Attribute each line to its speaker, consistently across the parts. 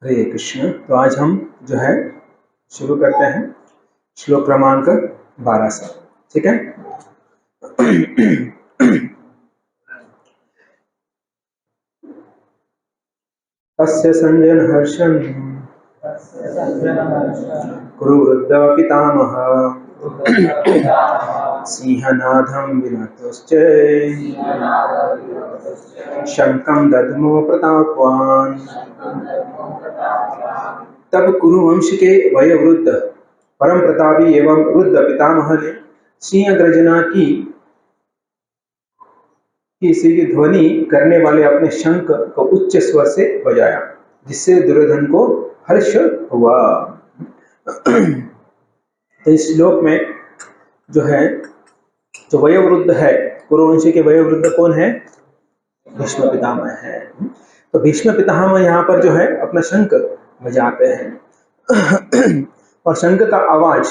Speaker 1: हरे कृष्ण। तो आज हम जो है शुरू करते हैं श्लोक क्रमांक 12 से। ठीक है। तस्य संजन हर्षन् कुरु वृद्ध पितामह सिंहनादं विनतश्च शंखं दद्मो प्रतापवान्। तब कुरु वंश के वयोवृद्ध परम प्रतापी एवं वृद्ध पितामह ने सिंह गर्जना की सी ध्वनि करने वाले अपने शंख को उच्च स्वर से बजाया, जिससे दुर्योधन को हर्ष हुआ। तो इस श्लोक में जो है, जो वयोवृद्ध है, कुरुवंशी के वयोवृद्ध कौन है? भीष्म पितामह है। तो भीष्म पितामह यहाँ पर जो है अपना शंख बजाते हैं और शंख का आवाज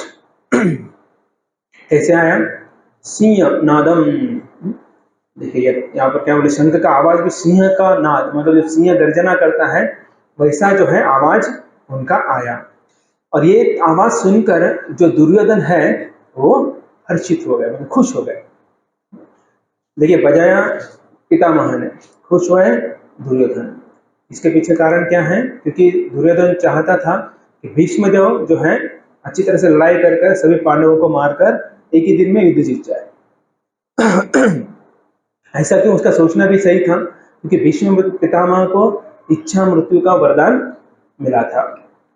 Speaker 1: कैसे आया? सिंह नादम। देखिए यहाँ पर क्या बोले, शंख का आवाज भी सिंह का नाद, मतलब जब सिंह गर्जना करता है वैसा जो है आवाज उनका आया। और ये आवाज सुनकर जो दुर्योधन है वो हर्षित हो गए, मतलब खुश हो गए। देखिए बजाया पितामह ने, खुश हुए दुर्योधन। इसके पीछे कारण क्या है? क्योंकि दुर्योधन चाहता था कि भीष्म जो है अच्छी तरह से लड़ाई कर सभी पांडवों को मारकर एक ही दिन में युद्ध जीत जाए। ऐसा क्यों? उसका सोचना भी सही था, क्योंकि भीष्म पितामह को इच्छा मृत्यु का वरदान मिला था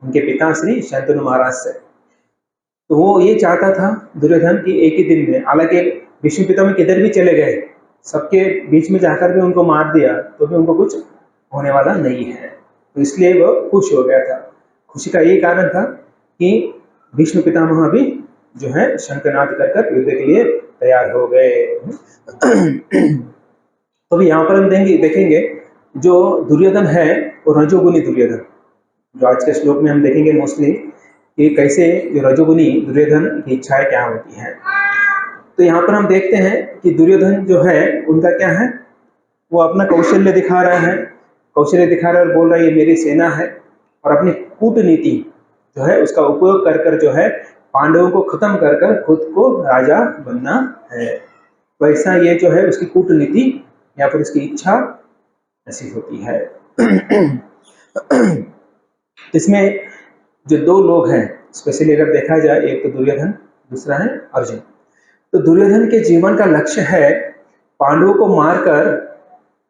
Speaker 1: उनके पिता श्री शंतनु महाराज से। तो वो ये चाहता था दुर्योधन की एक ही दिन में, हालांकि भीष्म पितामह किधर भी चले गए, सबके बीच में जाकर भी उनको मार दिया तो भी उनको कुछ होने वाला नहीं है। तो इसलिए वो खुश हो गया था। खुशी का यही कारण था कि भीष्म पितामह भी जो है शंखनाद कर युद्ध के लिए तैयार हो गए। तो भी यहाँ पर हम देखेंगे जो दुर्योधन है वो रजोगुनी दुर्योधन, जो आज के श्लोक में हम देखेंगे मोस्टली कि कैसे जो रजोगुनी दुर्योधन की इच्छाएं क्या होती हैं। तो यहाँ पर हम देखते हैं कि दुर्योधन जो है उनका क्या है, वो अपना कौशल्य दिखा रहा है, कौशल्य दिखा रहा है और बोल रहा है ये मेरी सेना है, और अपनी कूटनीति जो है उसका उपयोग कर जो है पांडवों को खत्म कर खुद को राजा बनना है। वैसा ये जो है उसकी कूटनीति या फिर उसकी इच्छा ऐसी होती है। इसमें जो दो लोग हैं स्पेशली अगर देखा जाए, एक तो दुर्योधन, दूसरा है अर्जुन। तो दुर्योधन के जीवन का लक्ष्य है पांडवों को मारकर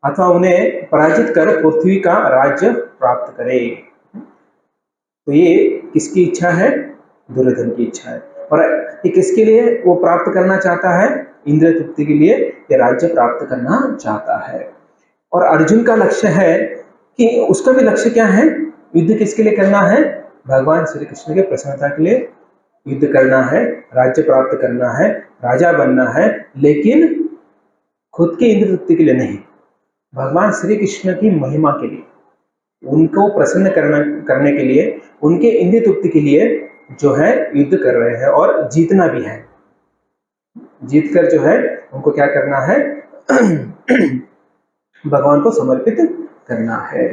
Speaker 1: अथवा उन्हें पराजित कर पृथ्वी का राज्य प्राप्त करे। तो ये किसकी इच्छा है? दुर्योधन की इच्छा है। और ये किसके लिए वो प्राप्त करना चाहता है? इंद्र तृप्ति के लिए ये राज्य प्राप्त करना चाहता है। और अर्जुन का लक्ष्य है कि उसका भी लक्ष्य क्या है? युद्ध किसके लिए करना है? भगवान श्री कृष्ण के प्रसन्नता के लिए युद्ध करना है, राज्य प्राप्त करना है, राजा बनना है, लेकिन खुद के इंद्र तृप्ति के लिए नहीं, भगवान श्री कृष्ण की महिमा के लिए, उनको प्रसन्न करने के लिए, उनके इंद्र तृप्ति के लिए जो है युद्ध कर रहे हैं और जीतना भी है। जीतकर जो है उनको क्या करना है? भगवान को समर्पित करना है।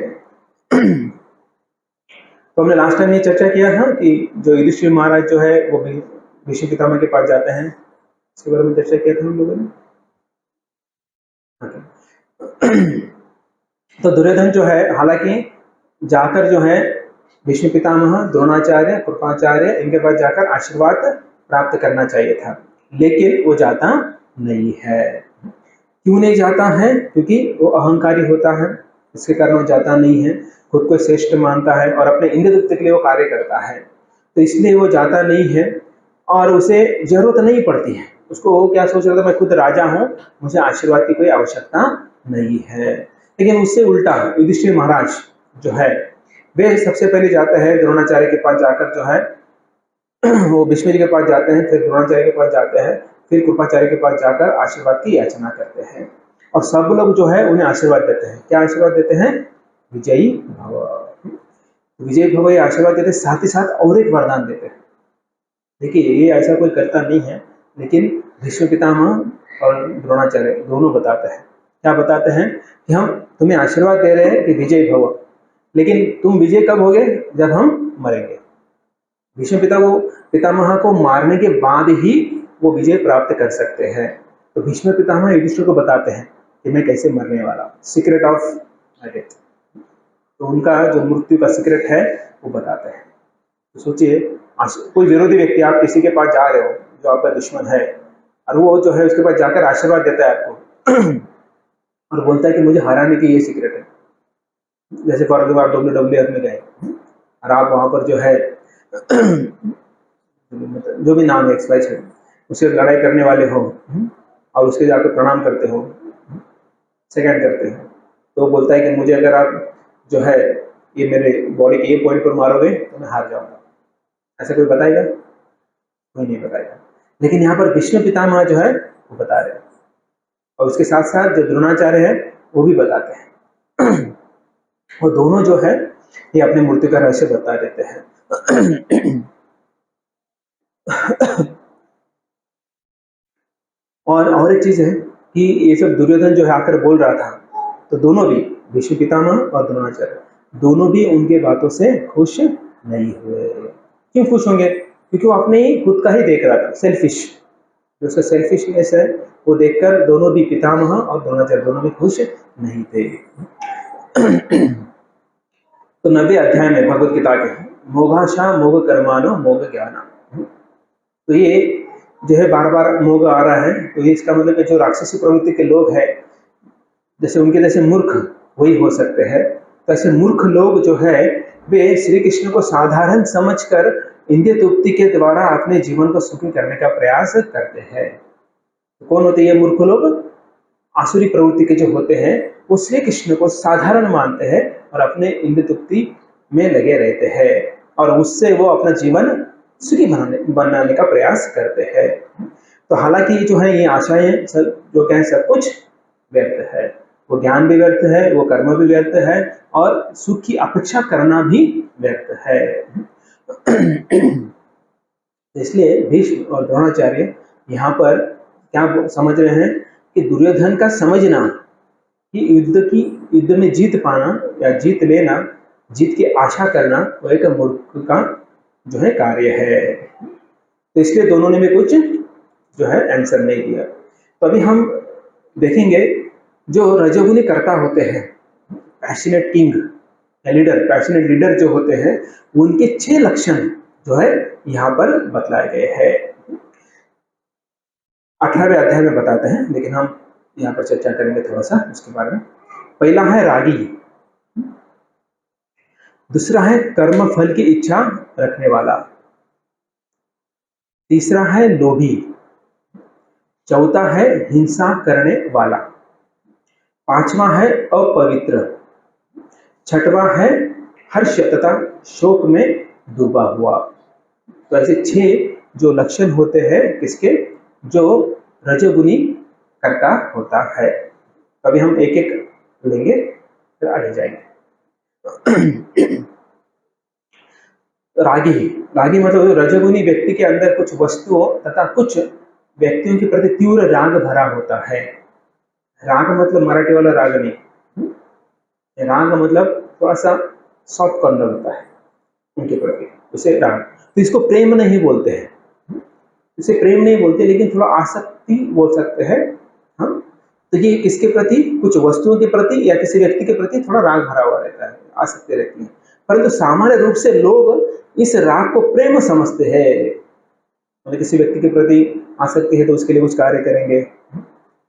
Speaker 1: तो हमने लास्ट टाइम ये चर्चा किया था कि जो युधिष्ठिर महाराज जो है वो भीष्म पितामह के पास जाते हैं, इसके बारे में चर्चा किया था हम लोगों ने। तो दुर्योधन जो है हालांकि जाकर जो है भीष्म पितामह, द्रोणाचार्य, कृपाचार्य इनके पास जाकर आशीर्वाद प्राप्त करना चाहिए था, लेकिन वो जाता नहीं है। क्यों नहीं जाता है? क्योंकि वो अहंकारी होता है, इसके कारण वो जाता नहीं है। खुद को श्रेष्ठ मानता है और अपने इंद्र तृप्ति के लिए वो कार्य करता है, तो इसलिए वो जाता नहीं है और उसे जरूरत नहीं पड़ती है। उसको वो क्या सोच रहा था, मैं खुद राजा हूँ, मुझे आशीर्वाद की कोई आवश्यकता नहीं है। लेकिन उससे उल्टा युधिष्ठिर महाराज जो है वे सबसे पहले जाते हैं द्रोणाचार्य के पास जाकर जो है वो भीष्म जी के पास जाते हैं, फिर द्रोणाचार्य के पास जाते हैं, फिर कृपाचार्य के पास जाकर आशीर्वाद की याचना करते हैं। और सब लोग जो है उन्हें आशीर्वाद देते हैं। क्या आशीर्वाद देते हैं? विजयी भव, विजयी भव ये आशीर्वाद देते, साथ ही साथ और एक वरदान देते हैं। देखिए ये ऐसा कोई करता नहीं है, लेकिन भीष्म पितामह और द्रोणाचार्य दोनों बताते हैं। क्या बताते हैं? कि हम तुम्हें आशीर्वाद दे रहे हैं कि विजयी भव, लेकिन तुम विजय कब होगे? जब हम मरेंगे। भीष्म पितामह को मारने के बाद ही वो विजय प्राप्त कर सकते हैं। तो भीष्म पितामह युधिष्ठिर को बताते हैं कि मैं कैसे मरने वाला, सीक्रेट ऑफ डेथ। तो उनका जो मृत्यु का सीक्रेट है वो बताते हैं। तो सोचिए, कोई विरोधी व्यक्ति, आप किसी के पास जा रहे हो जो आपका दुश्मन है, और वो जो है उसके पास जाकर आशीर्वाद देता है आपको और बोलता है कि मुझे हराने की ये सीक्रेट है। जैसे फॉर एग्जाम्पल WWF में गए और आप वहां पर जो है जो भी नाम है एक्सवाइज है, उससे लड़ाई करने वाले हो और उसके जाकर प्रणाम करते हो, सेकंड करते हो, तो बोलता है कि मुझे अगर आप जो है ये मेरे बॉडी के ये पॉइंट पर मारोगे तो मैं हार जाऊंगा। ऐसा कोई बताएगा? कोई नहीं बताएगा। लेकिन यहाँ पर भीष्म पितामह जो है वो बता रहे हैं, और उसके साथ साथ जो द्रोणाचार्य है वो भी बताते हैं। वो दोनों जो है ये अपने मृत्यु का रहस्य बता देते हैं। और एक चीज है कि ये सब दुर्योधन जो है आकर बोल रहा था, तो दोनों भी, भीष्म पितामह और द्रोणाचार्य, दोनों भी उनके बातों से खुश नहीं हुए। क्यों खुश होंगे? क्योंकि वो अपने ही खुद का ही देख रहा था, सेल्फिश, जो उसका सेल्फिशनेस है वो देखकर दोनों भी, पितामह और द्रोणाचार्य, दोनों भी खुश नहीं थे। तो 90 अध्याय में भगवत गीता के मोघाशा मोघ कर्मानो मोघ ज्ञाना, तो ये जो है बार बार मोघ आ रहा है, तो ये इसका मतलब जो राक्षसी प्रवृत्ति के लोग हैं, जैसे उनके जैसे मूर्ख वही हो सकते हैं, तो ऐसे मूर्ख लोग जो है वे श्री कृष्ण को साधारण समझकर इंद्रिय तृप्ति के द्वारा अपने जीवन को सुखी करने का प्रयास करते हैं। तो कौन होते हैं ये मूर्ख लोग? आसुरी प्रवृत्ति के जो होते हैं वो श्री कृष्ण को साधारण मानते हैं और अपने इंद्रिय तृप्ति में लगे रहते हैं, और उससे वो अपना जीवन सुखी बनाने का प्रयास करते हैं। तो हालांकि जो है ये आशाएं सब जो कहें सब कुछ व्यर्थ है, वो ज्ञान भी व्यर्थ है, वो कर्म भी व्यर्थ है, और सुख की अपेक्षा करना भी व्यर्थ है। इसलिए भीष्म और द्रोणाचार्य यहाँ पर क्या समझ रहे हैं कि दुर्योधन का समझना कि युद्ध में जीत पाना या जीत लेना, जीत की आशा करना, वो एक मूर्ख का जो है कार्य है। तो इसलिए दोनों ने भी कुछ जो है आंसर नहीं दिया। तो अभी हम देखेंगे जो रजोगुनी कर्ता होते हैं, पैशनेट किंग या लीडर, पैशनेट लीडर जो होते हैं, उनके 6 लक्षण जो है यहाँ पर बतलाए गए हैं। 18वें अध्याय में बताते हैं, लेकिन हम यहाँ पर चर्चा करेंगे थोड़ा सा उसके बारे में। पहला है रागी, दूसरा है कर्म फल की इच्छा रखने वाला, तीसरा है लोभी, चौथा है हिंसा करने वाला, पांचवा है अपवित्र, छठवां है हर्ष तथा शोक में डूबा हुआ। तो ऐसे 6 जो लक्षण होते हैं किसके? जो रजोगुनी कर्ता होता है। अभी हम एक एक लेंगे फिर आगे जाएंगे। रागी मतलब रजोगुनी व्यक्ति के अंदर कुछ वस्तुओं तथा कुछ व्यक्तियों के प्रति तीव्र राग भरा होता है। राग मतलब मराठी वाला राग नहीं, राग मतलब थोड़ा सा सॉफ्ट कॉर्नर होता है उनके प्रति, उसे राग। तो इसको प्रेम नहीं बोलते हैं, इसे प्रेम नहीं बोलते, लेकिन थोड़ा आसक्ति बोल सकते हैं हम। तो ये किसके प्रति? कुछ वस्तुओं के प्रति या किसी व्यक्ति के प्रति थोड़ा राग भरा हुआ रहता है, आसक्ति रहती है। परंतु सामान्य रूप से लोग इस राग को प्रेम समझते हैं। मतलब किसी व्यक्ति के प्रति आसक्ति है तो उसके लिए कुछ कार्य करेंगे,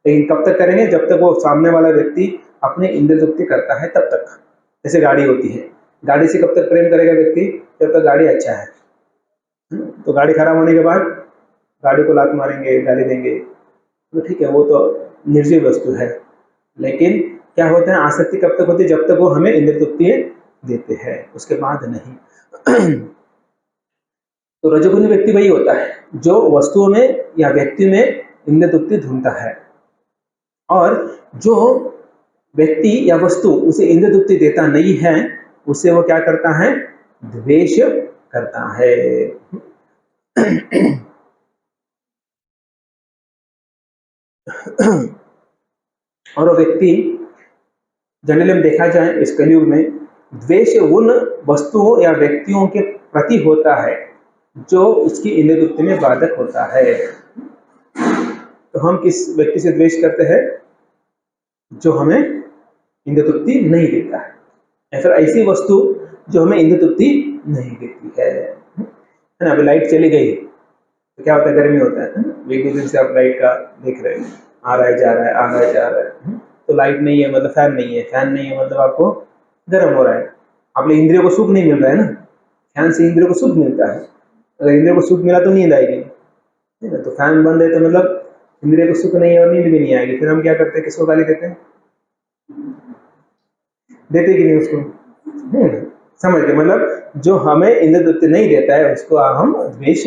Speaker 1: लेकिन कब तक करेंगे? जब तक वो सामने वाला व्यक्ति अपने इंद्रिय तृप्ति करता है तब तक। जैसे गाड़ी होती है, गाड़ी से कब तक प्रेम करेगा व्यक्ति? जब तक गाड़ी अच्छा है। तो गाड़ी खराब होने के बाद गाड़ी को लात मारेंगे, गाली देंगे, तो ठीक है, वो तो निर्जीव वस्तु है। लेकिन क्या होता है, आसक्ति कब तक होती है? जब तक वो हमें इंद्रिय तृप्ति देते हैं, उसके बाद नहीं। तो रजोगुणी व्यक्ति वही होता है जो वस्तुओं में या व्यक्ति में इंद्रिय तृप्ति ढूंढता है, और जो व्यक्ति या वस्तु उसे इंद्रिय तृप्ति देता नहीं है उसे वो क्या करता है? द्वेष करता है। और वो व्यक्ति जनरली में देखा जाए इस कलयुग में द्वेष उन वस्तुओं या व्यक्तियों के प्रति होता है जो उसकी इंद्रिय तृप्ति में बाधक होता है। तो हम किस व्यक्ति से द्वेष करते हैं? जो हमें इंद्रिय तृप्ति नहीं देता है, या फिर ऐसी वस्तु जो हमें इंद्रिय तृप्ति नहीं देती है ना। अभी लाइट चली गई तो क्या होता है? गर्मी होता है ना। एक दो दिन से आप लाइट का देख रहे हैं, आ रहा है जा रहा है, आ रहा है जा रहा है। तो लाइट नहीं है मतलब फैन नहीं है, फैन नहीं है मतलब आपको गर्म हो रहा है। अपने इंद्रियों को सुख नहीं मिल रहा है ना। फैन से इंद्रियों को सुख मिलता है, अगर इंद्रियों को सुख मिला तो नींद आएगी, है ना। तो फैन बंद है तो मतलब इंद्रिय को सुख नहीं है और नींद भी नहीं आएगी। फिर हम क्या करते हैं? किसको गाली देते हैं? देते कि नहीं उसको? समझ गए? मतलब जो हमें इंद्रिय तृप्ति नहीं देता है उसको हम द्वेष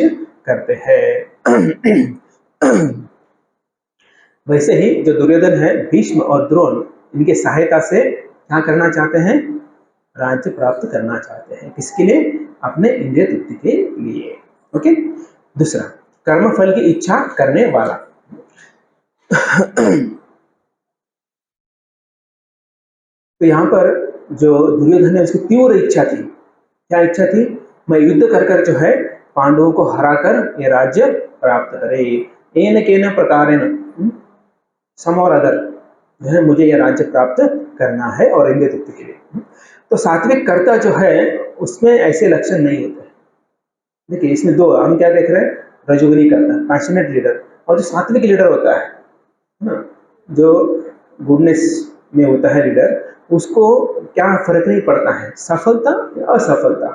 Speaker 1: करते हैं। वैसे ही जो दुर्योधन है, भीष्म और द्रोण, इनके सहायता से क्या करना चाहते हैं? राज्य प्राप्त करना चाहते हैं। किसके लिए? अपने इंद्रिय तृप्ति के लिए। ओके। दूसरा, कर्म फल की इच्छा करने वाला। तो यहाँ पर जो दुर्योधन है उसकी तीव्र इच्छा थी। क्या इच्छा थी? मैं युद्ध कर कर जो है पांडवों को हराकर ये राज्य प्राप्त करे। एन केन प्रकारेण, सम और अदर, जो है मुझे यह राज्य प्राप्त करना है और इंद्रिय तृप्ति के लिए। तो सात्विक कर्ता जो है उसमें ऐसे लक्षण नहीं होते। देखिए इसमें दो हम क्या देख रहे हैं? रजोगुनी कर्ता, पैशनेट लीडर, और जो सात्विक लीडर होता है ना, जो गुडनेस में होता है लीडर, उसको क्या फर्क नहीं पड़ता है, सफलता या असफलता,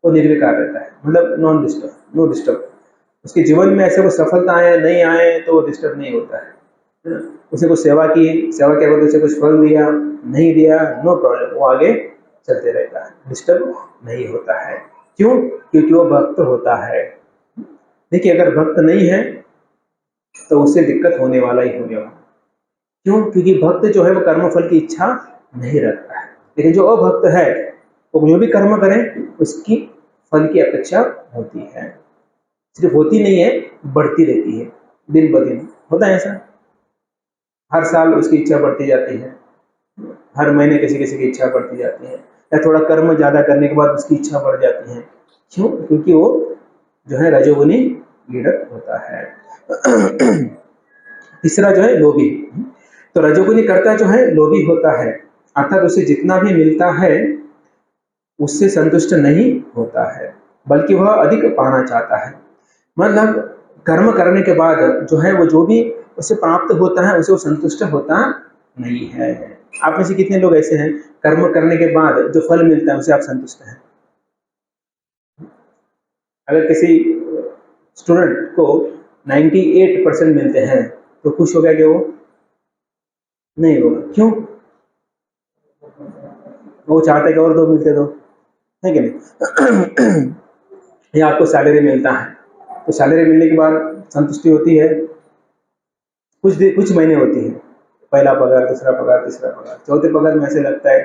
Speaker 1: वो निर्विकार रहता है। मतलब नॉन डिस्टर्ब, नो डिस्टर्ब। उसके जीवन में ऐसे कोई सफलता आए नहीं आए तो वो डिस्टर्ब नहीं होता है ना। उसे कुछ सेवा की, सेवा के बाद उसे कुछ फल दिया नहीं दिया, नो प्रॉब्लम, वो आगे चलते रहता है, डिस्टर्ब नहीं होता है। क्यों? क्योंकि वो भक्त होता है। देखिए अगर भक्त नहीं है तो उससे दिक्कत होने वाला ही होने वाला। क्यों? क्योंकि भक्त जो है वो कर्मफल की इच्छा नहीं रखता है। लेकिन जो अभक्त है वो जो भी कर्म करे उसकी फल की अपेक्षा होती है। सिर्फ होती नहीं है, बढ़ती रहती है दिन ब दिन। होता है ऐसा, हर साल उसकी इच्छा बढ़ती जाती है, हर महीने किसी किसी की इच्छा बढ़ती जाती है, या थोड़ा कर्म ज्यादा करने के बाद उसकी इच्छा बढ़ जाती है। क्यों? क्योंकि वो जो है रजोगुनी लीडर होता है। तीसरा जो है लोभी। तो रजोगुनी कर्ता जो है लोभी होता है, अर्थात उसे जितना भी मिलता है उससे संतुष्ट नहीं होता है, बल्कि वह अधिक पाना चाहता है। मतलब कर्म करने के बाद जो है वो जो भी उसे प्राप्त होता है उसे वो संतुष्ट होता नहीं है। आप में से कितने लोग ऐसे हैं कर्म करने के बाद जो फल मिलता है उसे आप संतुष्ट हैं? अगर किसी स्टूडेंट को 98% मिलते हैं तो खुश हो गया कि वो नहीं होगा। क्यों? वो चाहते हैं कि और दो मिलते दो, है कि नहीं? या आपको सैलरी मिलता है तो सैलरी मिलने के बाद संतुष्टि होती है, कुछ महीने होती है, पहला पगार, दूसरा पगार, तीसरा पगार, चौथे पगार में ऐसे लगता है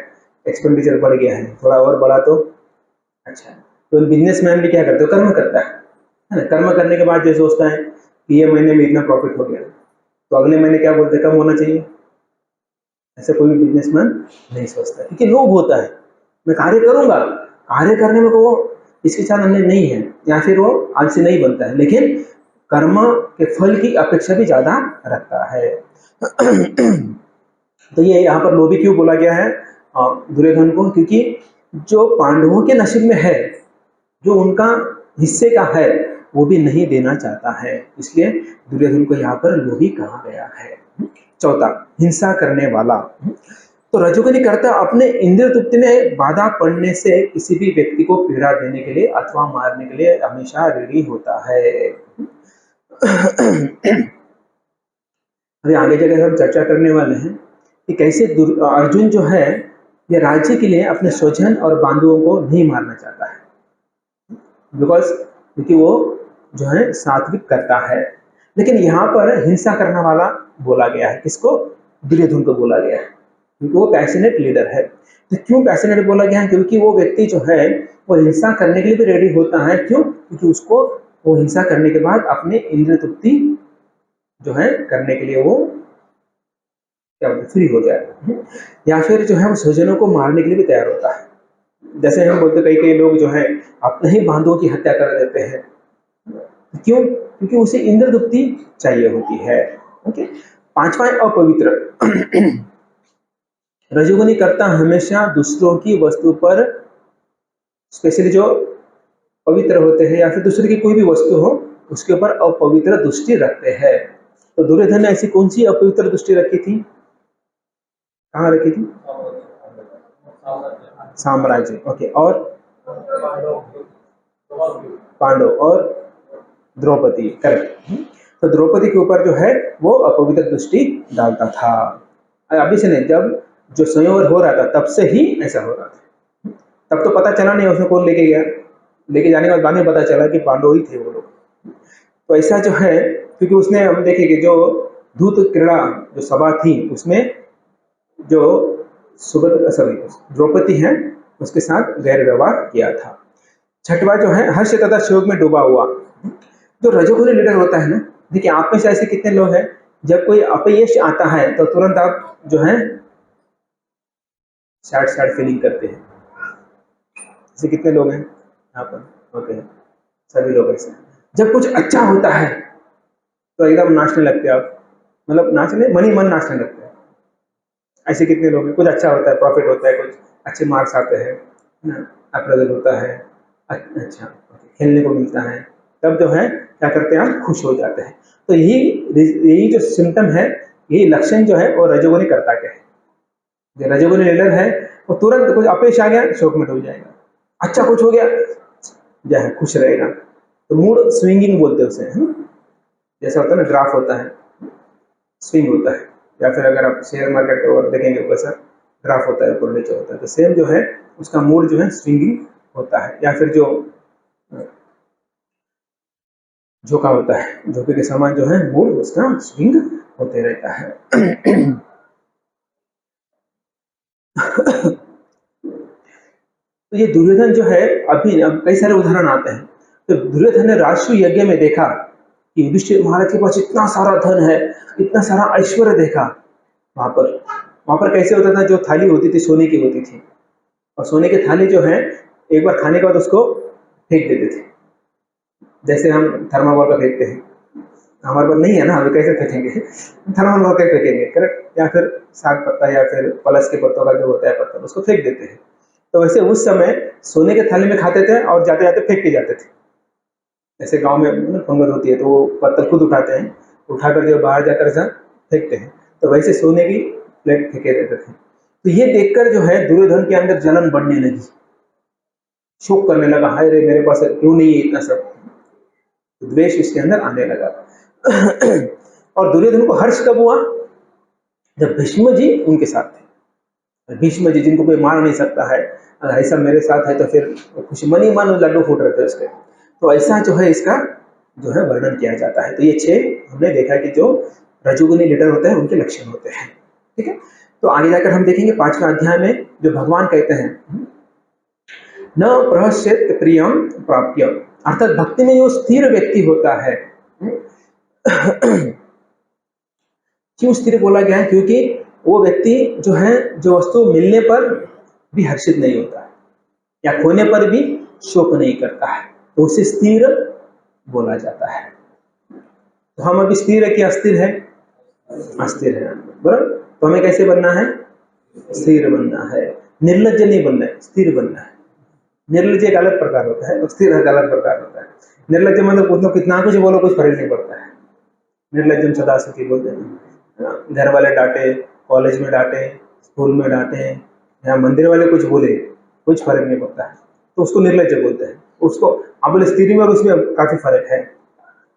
Speaker 1: एक्सपेंडिचर बढ़ गया है, थोड़ा और बढ़ा तो अच्छा है। तो बिजनेसमैन भी क्या करता है? कर्म करता है ना। कर्म करने के बाद जो सोचता है कि ये महीने में इतना प्रॉफिट हो गया तो अगले महीने क्या बोलते हैं? कम होना चाहिए। ऐसा कोई भी बिजनेसमैन नहीं सोचता, क्योंकि लोभ होता है। मैं कार्य करूंगा, कार्य करने में वो इसके साथ नहीं है, या फिर वो आलसी नहीं बनता है, लेकिन कर्म के फल की अपेक्षा भी ज्यादा रखता है। तो ये यहाँ पर लोभी क्यों बोला गया है दुर्योधन को? क्योंकि जो पांडवों के नसीब में है, जो उनका हिस्से का है, वो भी नहीं देना चाहता है, इसलिए दुर्योधन को यहाँ पर लोभी कहा गया है। चौथा, हिंसा करने वाला। तो रजोगुनी कर्ता अपने इंद्रिय तृप्ति में बाधा पड़ने से किसी भी व्यक्ति को पीड़ा देने के लिए अथवा मारने के लिए हमेशा रेडी होता है। अभी आगे जगह हम चर्चा करने वाले हैं कि कैसे अर्जुन जो है ये राज्य के लिए अपने स्वजन और बांधुओं को नहीं मारना चाहता है, क्योंकि वो जो है सात्विक करता है। लेकिन यहाँ पर हिंसा करने वाला बोला गया है। किसको? दुर्योधन को बोला गया है, क्योंकि वो पैशनेट लीडर है। तो क्यों पैशनेट बोला गया है? क्योंकि वो व्यक्ति जो है वो हिंसा करने के लिए भी रेडी होता है। क्यों? क्योंकि उसको वो हिंसा करने के बाद अपने इंद्रिय तृप्ति जो है करने के लिए वो क्या फ्री हो जाए, या फिर जो है वो स्वजनों को मारने के लिए भी तैयार होता है। जैसे हम बोलते कई कई लोग जो है अपने ही बांधों की हत्या कर देते हैं, क्यों? क्योंकि उसे इंद्र दुप्ति चाहिए होती है। ओके, पांचवा है अपवित्र। रजोगुनी कर्ता हमेशा दूसरों की वस्तु पर, स्पेशली जो पवित्र होते हैं या फिर दूसरे की कोई भी वस्तु हो उसके ऊपर अपवित्र दृष्टि रखते हैं। तो दुर्योधन ने ऐसी कौन सी अपवित्र दृष्टि रखी थी? कहाँ रखी थी? साम्राज्य। ओके, और पांडव और द्रौपदी, करेक्ट। तो द्रौपदी के ऊपर जो है वो अपवित्र दृष्टि डालता था। अभी से नहीं, जब जो संयोग हो रहा था तब से ही ऐसा हो रहा था। तब तो पता चला नहीं उसने कौन लेके गया, लेके जाने के बाद में पता चला कि पांडव ही थे वो लोग। तो ऐसा जो है, क्योंकि उसने हम देखे कि जो दूत क्रीड़ा जो सभा थी उसमें जो द्रौपदी है उसके साथ गैर व्यवहार किया था। छठवा जो है हर्ष तथा शोक में डूबा हुआ। जो रजोगुनी लीडर होता है ना, देखिए आप में से ऐसे कितने लोग हैं जब कोई अपयश आता है तो तुरंत आप जो है सैड सैड फीलिंग करते हैं? ऐसे कितने लोग हैं यहाँ पर? ओके, सभी लोग ऐसे। जब कुछ अच्छा होता है तो एकदम नाचने लगते हैं आप, मतलब नाचने मन ही मन नाचने लगते हैं। ऐसे कितने लोग हैं? कुछ अच्छा होता है, प्रॉफिट होता है, कुछ अच्छे मार्क्स आते हैं ना, अप्रेजल होता है, अच्छा खेलने को मिलता है, तब जो है क्या करते हैं आप? खुश हो जाते हैं। तो यही जो सिम्टम है, यही लक्षण जो है वो रजोगुनी कर्ता के है। जो रजोगुनी लीडर है वो तुरंत कुछ अपयश आ गया शोक में डूब जाएगा, अच्छा कुछ हो गया जो है खुश रहेगा। तो मूड स्विंगिंग बोलते हैं उसे, जैसा होता है ना ग्राफ होता है, स्विंग होता है, या फिर अगर आप शेयर मार्केट और देखेंगे वैसा ग्राफ होता है, ऊपर नीचे होता है, तो सेम जो है उसका मूड जो है स्विंगिंग होता है। या फिर जो झोंका होता है, झोंके के समान जो है मूड उसका स्विंग होते रहता है। तो ये दुर्योधन जो है, अभी अब कई सारे उदाहरण आते हैं। तो दुर्योधन ने राष्ट्रीय यज्ञ में देखा कि युधिष्ठिर महाराज के पास इतना सारा धन है, इतना सारा ऐश्वर्य देखा। वहां पर कैसे होता था? जो थाली होती थी सोने की होती थी, और सोने की थाली जो है एक बार खाने के बाद उसको फेंक देते थे, जैसे हम थर्माकोल का फेंकते हैं। हमारे पास नहीं है ना, हम कैसे फेंकेंगे? थर्माकोल का फेंकेंगे, करेक्ट। या फिर साग पत्ता या फिर पलस के पत्तों का जो होता है पत्ता, उसको फेंक देते हैं। तो वैसे उस समय सोने के थाली में खाते थे और जाते जाते फेंक के जाते थे। ऐसे गांव में पंगत होती है तो वो पत्थर खुद उठाते हैं, उठाकर जो बाहर जाकर फेंकते हैं, तो वैसे सोने की प्लेट फेंके देते थे। तो ये देखकर जो है दुर्योधन के अंदर जलन बढ़ने लगी, शोक करने लगा, हाय रे मेरे पास क्यों नहीं है इतना सब, द्वेष इसके अंदर आने लगा। और दुर्योधन को हर्ष कब हुआ? जब भीष्म जी उनके साथ थे। भीष्म जी जिनको कोई मार नहीं सकता है, अगर ऐसा मेरे साथ है तो फिर खुशी मन ही मन लड्डू फूट रहे थे उसके। तो ऐसा जो है इसका जो है वर्णन किया जाता है। तो ये 6 हमने देखा कि जो रजोगुनी लीडर होते हैं उनके लक्षण होते हैं। ठीक है, तो आगे जाकर हम देखेंगे 5वें अध्याय में जो भगवान कहते हैं न प्रहस्येत प्रियम प्राप्य, अर्थात भक्ति में जो स्थिर व्यक्ति होता है। क्यों स्थिर बोला गया है? क्योंकि वो व्यक्ति जो है जो वस्तु मिलने पर भी हर्षित नहीं होता है या खोने पर भी शोक नहीं करता है, तो उसे स्थिर बोला जाता है। तो हम अभी स्थिर है कि अस्थिर है? अस्थिर है, बराबर। तो हमें कैसे बनना है? स्थिर बनना है, निर्लज्ज नहीं बनना है, स्थिर बनना है। निर्लज्ज एक अलग प्रकार होता है, स्थिर एक अलग प्रकार होता है। निर्लज्ज मतलब कुछ कितना कुछ बोलो कुछ फर्क नहीं पड़ता है। निर्लज्जम सदा सुखी बोलते हैं, घर वाले डांटे, कॉलेज में डांटे, स्कूल में डांटे, या मंदिर वाले कुछ बोले, कुछ फर्क नहीं पड़ता है, तो उसको निर्लज्ज बोलते हैं। उसको आप बोले स्थिर में और उसमें काफी फर्क है।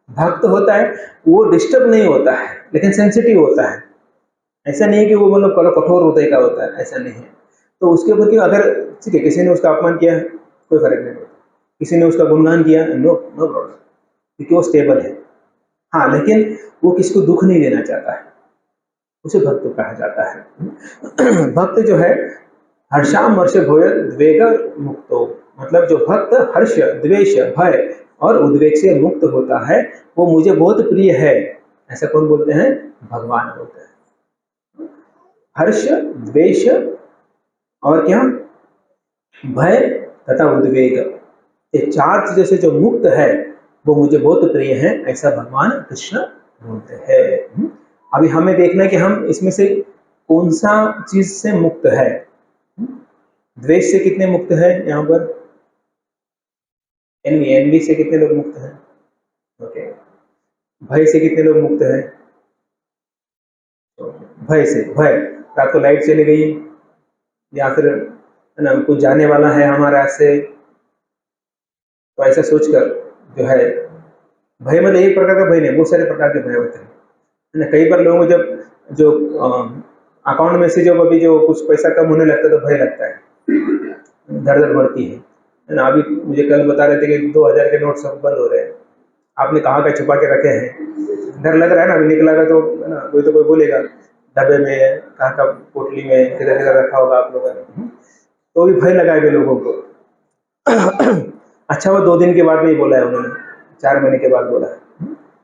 Speaker 1: भक्त होता है वो डिस्टर्ब नहीं होता है लेकिन सेंसिटिव होता है। ऐसा नहीं है कि वो मतलब कठोर हृदय का होता है, ऐसा नहीं है। तो उसके ऊपर कि अगर ठीक है किसी ने उसका अपमान किया कोई फर्क नहीं पड़ता, किसी ने उसका गुणगान किया नो नो प्रॉब्लम, क्योंकि वो स्टेबल है। हाँ, लेकिन वो किसी को दुख नहीं देना चाहता है, उसे भक्त कहा जाता है। भक्त जो है हर्षामर्ष भय द्वेग मुक्तो, मतलब जो भक्त हर्ष द्वेष भय और उद्वेग से मुक्त होता है वो मुझे बहुत प्रिय है। ऐसा कौन बोलते हैं? भगवान बोलते हैं। हर्ष द्वेष और क्या? भय तथा उद्वेग, ये चार चीजों से जो मुक्त है वो मुझे बहुत प्रिय है, ऐसा भगवान कृष्ण बोलते हैं। अभी हमें देखना है कि हम इसमें से कौन सा चीज से मुक्त है। द्वेष से कितने मुक्त है यहाँ पर? एनवी, एनवी से कितने लोग मुक्त हैं? ओके। भय से कितने लोग मुक्त हैं? भय से, भय रात को लाइट चली गई या फिर है ना कुछ जाने वाला है हमारे यहाँ से, तो ऐसा सोचकर जो है, भय मतलब एक प्रकार का भय नहीं, बहुत सारे प्रकार के भय होते हैं, है ना। कई बार लोगों को जब जो अकाउंट में से जब अभी जो कुछ पैसा कम होने लगता है तो भय लगता है, धड़ धड़ बढ़ती है ना। अभी मुझे कल बता रहे थे कि 2000 के नोट सब बंद हो रहे हैं, आपने कहाँ का छुपा के रखे हैं, डर लग रहा है ना। अभी निकला तो है ना, कोई तो कोई बोलेगा डब्बे में, कहाँ का पोटली में, किधर किधर रखा होगा आप लोगों ने, तो भी भय लगाए हुए लोगों को। अच्छा वो 2 दिन के बाद नहीं बोला है उन्होंने, 4 महीने के बाद बोला है,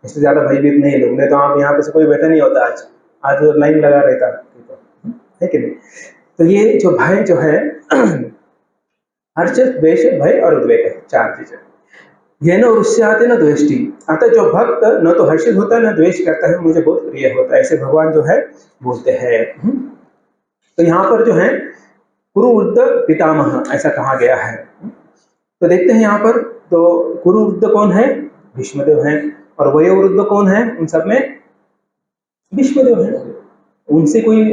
Speaker 1: इससे ज्यादा भयभीत नहीं लोग। नहीं तो आप यहाँ पे से कोई बैठा नहीं होता, आज वो लाइन लगा रहता है कि नहीं। तो ये जो भय जो है, हर्ष द्वेष भय और उद्वेग है, 4 चीजें। ये न उससे आते न द्वेष्टि, अतः जो भक्त न तो हर्षित होता है न द्वेष करता है, मुझे बहुत प्रिय होता है, ऐसे भगवान जो है बोलते हैं। तो यहाँ पर जो है कुरुवृद्ध पितामह ऐसा कहा गया है। तो देखते हैं यहाँ पर, तो कुरुवृद्ध कौन है? भीष्मदेव है। और वयोवृद्ध कौन है उन सब में? भीष्मदेव है। उनसे कोई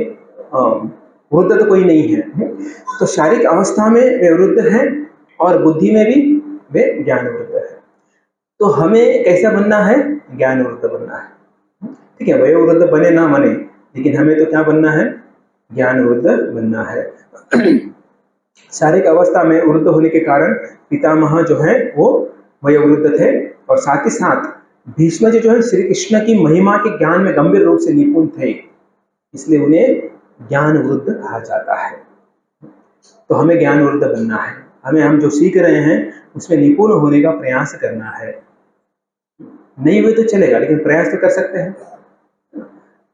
Speaker 1: वृद्ध तो कोई नहीं है। तो शारीरिक अवस्था में वे वृद्ध हैं और बुद्धि में भी वे ज्ञान वृद्ध है। तो हमें कैसा बनना है? ज्ञान वृद्ध बनना है। ठीक है, वयोवृद्ध बने ना बने, लेकिन हमें तो क्या बनना है? ज्ञान वृद्ध बनना है। शारीरिक अवस्था में वृद्ध होने के कारण पितामह जो है वो वयोवृद्ध थे, और साथ ही साथ भीष्म जी जो है श्री कृष्ण की महिमा के ज्ञान में गंभीर रूप से निपुण थे, इसलिए उन्हें ज्ञान वृद्ध कहा जाता है। तो हमें ज्ञान वृद्ध बनना है, हमें हम जो सीख रहे हैं उसमें निपुण होने का प्रयास करना है। नहीं हुए तो चलेगा, लेकिन प्रयास तो कर सकते हैं।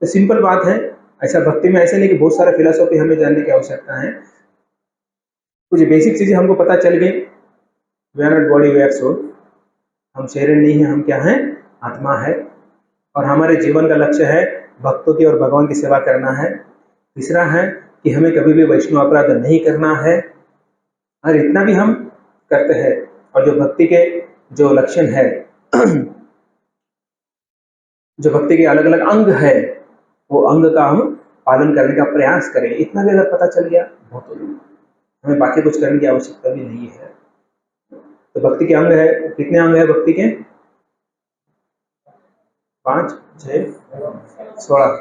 Speaker 1: तो सिंपल बात है। ऐसा भक्ति में ऐसे नहीं कि बहुत सारा फिलोसॉफी हमें जानने की आवश्यकता है। कुछ बेसिक चीजें हमको पता चल गई, we are not body we are soul, हम शरीर नहीं है, हम क्या हैं? आत्मा है। और हमारे जीवन का लक्ष्य है भक्तों की और भगवान की सेवा करना है। तीसरा है कि हमें कभी भी वैष्णव अपराध नहीं करना है, और इतना भी हम करते हैं। और जो भक्ति के जो लक्षण है, जो भक्ति के अलग अलग अंग है, वो अंग का हम पालन करने का प्रयास करें। इतना भी अगर पता चल गया बहुत हो गया, हमें बाकी कुछ करने की आवश्यकता भी नहीं है। तो भक्ति के अंग है, कितने अंग है भक्ति के? 5, 6, 16,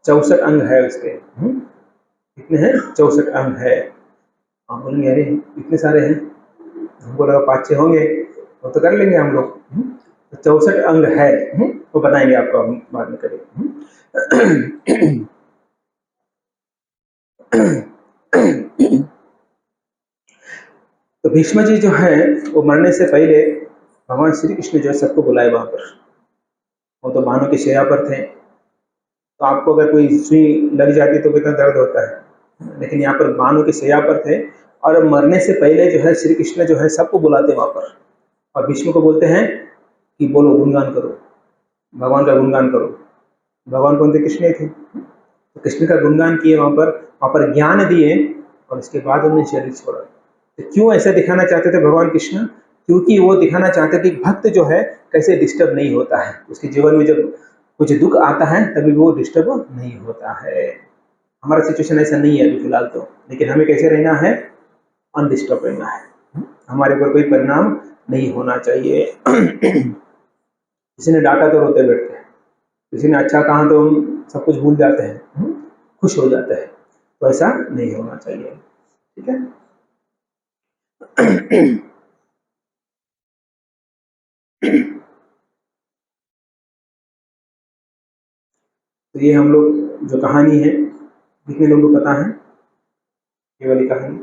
Speaker 1: 64 अंग है उसके। कितने हैं? 64 अंग है। आप बोलेंगे अरे इतने सारे हैं, हमको लगा 5-6 होंगे, वो तो कर लेंगे हम लोग। तो 64 अंग है, वो बताएंगे आपको हम बाद में करेंगे। तो भीष्म जी जो है वो मरने से पहले भगवान श्री कृष्ण जो है सबको बुलाए वहां पर। वो तो बाणों की शैया पर थे, तो आपको अगर कोई सुई लग जाती तो कितना दर्द होता है, लेकिन यहाँ पर बाणों की शैया पर थे। और मरने से पहले जो है श्री कृष्ण जो है सबको बुलाते वहां पर, और भीष्म को बोलते हैं कि बोलो, गुणगान करो, भगवान का गुणगान करो। भगवान कौन थे? कृष्ण ही थे। तो कृष्ण का गुणगान किए वहां पर ज्ञान दिए, और इसके बाद उन्होंने शरीर छोड़ा। तो क्यों ऐसा दिखाना चाहते थे भगवान कृष्ण? क्योंकि वो दिखाना चाहते थे कि भक्त जो है कैसे डिस्टर्ब नहीं होता है, उसके जीवन में जब कुछ दुख आता है तभी वो डिस्टर्ब नहीं होता है। हमारा सिचुएशन ऐसा नहीं है अभी फिलहाल तो, लेकिन हमें कैसे रहना है? अनडिस्टर्ब रहना है। हमारे ऊपर कोई परिणाम नहीं होना चाहिए। किसी ने डांटा तो रोते बैठते हैं, किसी ने अच्छा कहा तो हम सब कुछ भूल जाते हैं, खुश हो जाते हैं। तो ऐसा नहीं होना चाहिए। ठीक है। तो ये हम लोग जो कहानी है, कितने लोगों को पता है ये वाली कहानी?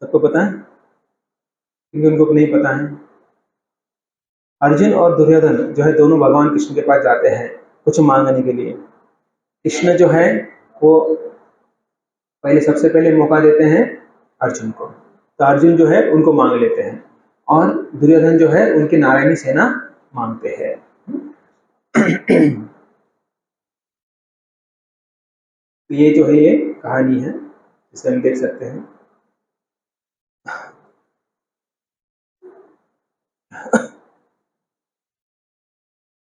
Speaker 1: सबको पता है? क्योंकि उनको नहीं पता है। अर्जुन और दुर्योधन जो है दोनों भगवान कृष्ण के पास जाते हैं कुछ मांगने के लिए। कृष्ण जो है वो पहले सबसे पहले मौका देते हैं अर्जुन को, तो अर्जुन जो है उनको मांग लेते हैं और दुर्योधन जो है उनकी नारायणी सेना मांगते हैं। तो ये जो है ये कहानी है जिसे हम देख सकते हैं।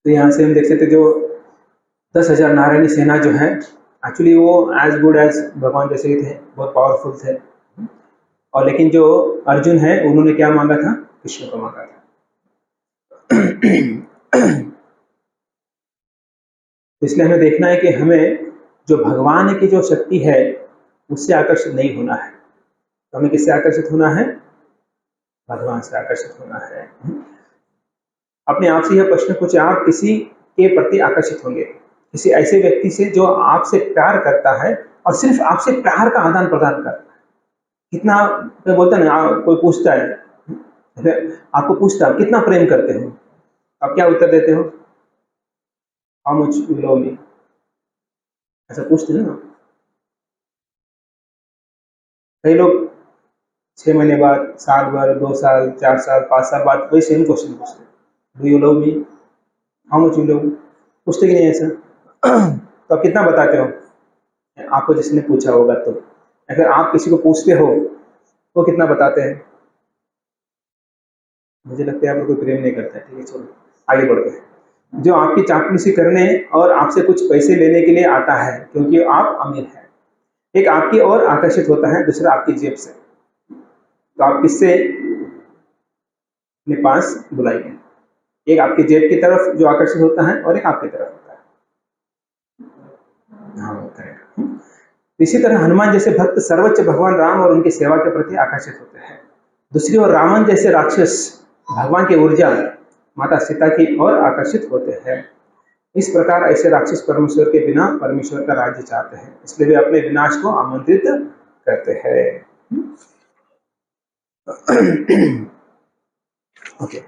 Speaker 1: तो यहाँ से हम देख सकते जो 10,000 नारायणी सेना जो है एक्चुअली वो एज गुड एज भगवान जैसे ही थे, बहुत पावरफुल थे। और लेकिन जो अर्जुन है उन्होंने क्या मांगा था, कृष्ण को मांगा था। इसलिए हमें देखना है कि हमें जो भगवान की जो शक्ति है उससे आकर्षित नहीं होना है, तो हमें किससे आकर्षित होना है, भगवान से आकर्षित होना है। अपने आप से यह प्रश्न पूछे, आप किसी के प्रति आकर्षित होंगे, किसी ऐसे व्यक्ति से जो आपसे प्यार करता है और सिर्फ आपसे प्यार का आदान प्रदान करता है। कितना कोई बोलता है ना, कोई पूछता है, आपको पूछता है कितना प्रेम करते हो, आप क्या उत्तर देते हो, how much you love me, ऐसा पूछते हैं ना। कई लोग 6 महीने बाद, साल भर, 2 साल, 4 साल, 5 साल बाद वही सेम क्वेश्चन पूछते हैं, do you love me, how much you love, पूछते कि नहीं ऐसा? तो आप कितना बताते हो, आपको जिसने पूछा होगा तो अगर आप किसी को पूछते हो तो कितना बताते हैं? मुझे लगता है आप लोग कोई प्रेम नहीं करते। ठीक है, छोड़ो, आगे बढ़ते हैं। जो आपकी चापलूसी करने और आपसे कुछ पैसे लेने के लिए आता है क्योंकि आप अमीर हैं, एक आपकी ओर आकर्षित होता है, दूसरा आपकी जेब से। तो आप किससे अपने पास बुलाएंगे? एक आपकी जेब की तरफ जो आकर्षित होता है और एक आपकी तरफ होता है। हाँ, करेक्ट। इसी तरह हनुमान जैसे भक्त सर्वोच्च भगवान राम और उनकी सेवा के प्रति आकर्षित होते हैं। दूसरी ओर रावण जैसे राक्षस भगवान की ऊर्जा माता सीता की ओर आकर्षित होते हैं। इस प्रकार ऐसे राक्षस परमेश्वर के बिना परमेश्वर का राज्य चाहते हैं, इसलिए वे अपने विनाश को आमंत्रित करते हैं। ओके,